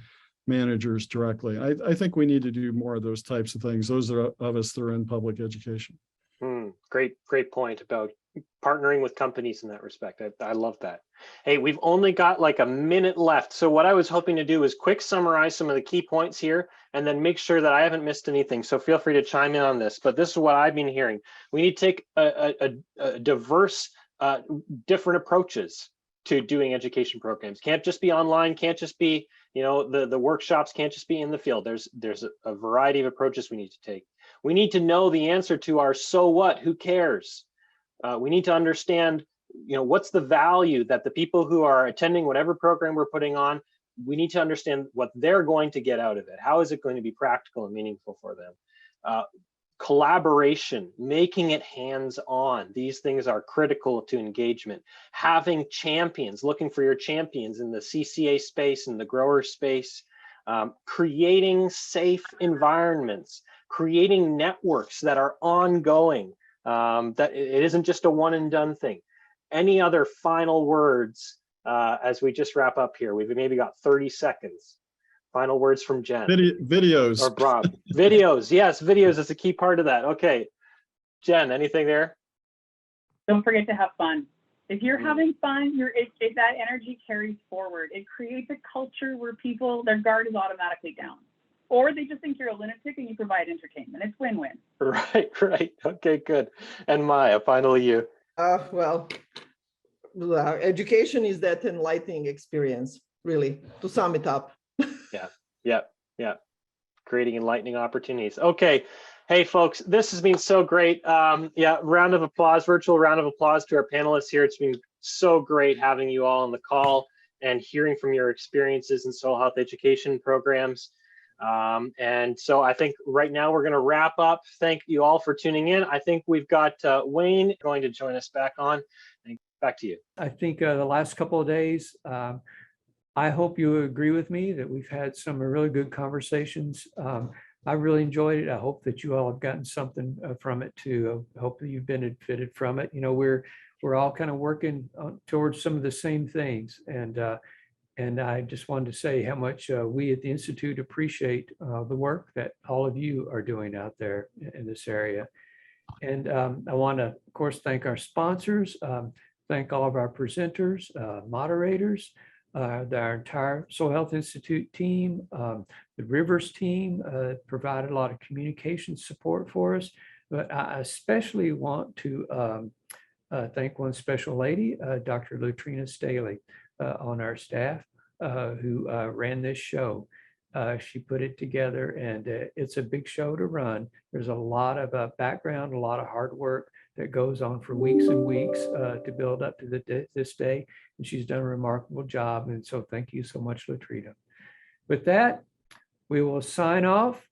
F: managers directly. I think we need to do more of those types of things. Those of us that are in public education.
C: Great point about partnering with companies in that respect. I love that. Hey, we've only got like a minute left. So what I was hoping to do is quick summarize some of the key points here and then make sure that I haven't missed anything. So feel free to chime in on this, but this is what I've been hearing. We need to take a diverse, different approaches to doing education programs. Can't just be online, can't just be, the workshops can't just be in the field. There's a variety of approaches we need to take. We need to know the answer to our so what, who cares? We need to understand, what's the value that the people who are attending whatever program we're putting on, we need to understand what they're going to get out of it. How is it going to be practical and meaningful for them? Collaboration, making it hands-on. These things are critical to engagement. Having champions, looking for your champions in the CCA space and the grower space, creating safe environments, creating networks that are ongoing, that it isn't just a one and done thing. Any other final words as we just wrap up here? We've maybe got 30 seconds. Final words from Jen.
F: Videos.
C: Or Bob. Videos. Yes, videos is a key part of that. Okay. Jen, anything there?
D: Don't forget to have fun. If you're having fun, that energy carries forward. It creates a culture where their guard is automatically down. Or they just think you're a lunatic and you provide entertainment. It's win-win.
C: Right. Okay, good. And Maja, finally you.
E: Education is that enlightening experience, really, to sum it up.
C: Yeah. Creating enlightening opportunities. Okay. Hey, folks, this has been so great. Round of applause, virtual round of applause to our panelists here. It's been so great having you all on the call and hearing from your experiences in soil health education programs. And so I think right now we're going to wrap up. Thank you all for tuning in. I think we've got Wayne going to join us back on. Back to you.
G: I think the last couple of days, I hope you agree with me that we've had some really good conversations. I really enjoyed it. I hope that you all have gotten something from it too. I hope that you've benefited from it. We're all kind of working towards some of the same things. And I just wanted to say how much we at the Institute appreciate the work that all of you are doing out there in this area. And I want to, of course, thank our sponsors, thank all of our presenters, moderators, our entire Soil Health Institute team, the Rivers team provided a lot of communication support for us. But I especially want to thank one special lady, Dr. Latrina Staley, on our staff who ran this show. She put it together, and it's a big show to run. There's a lot of background, a lot of hard work that goes on for weeks and weeks to build up to this day. And she's done a remarkable job. And so thank you so much, Latrina. With that, we will sign off.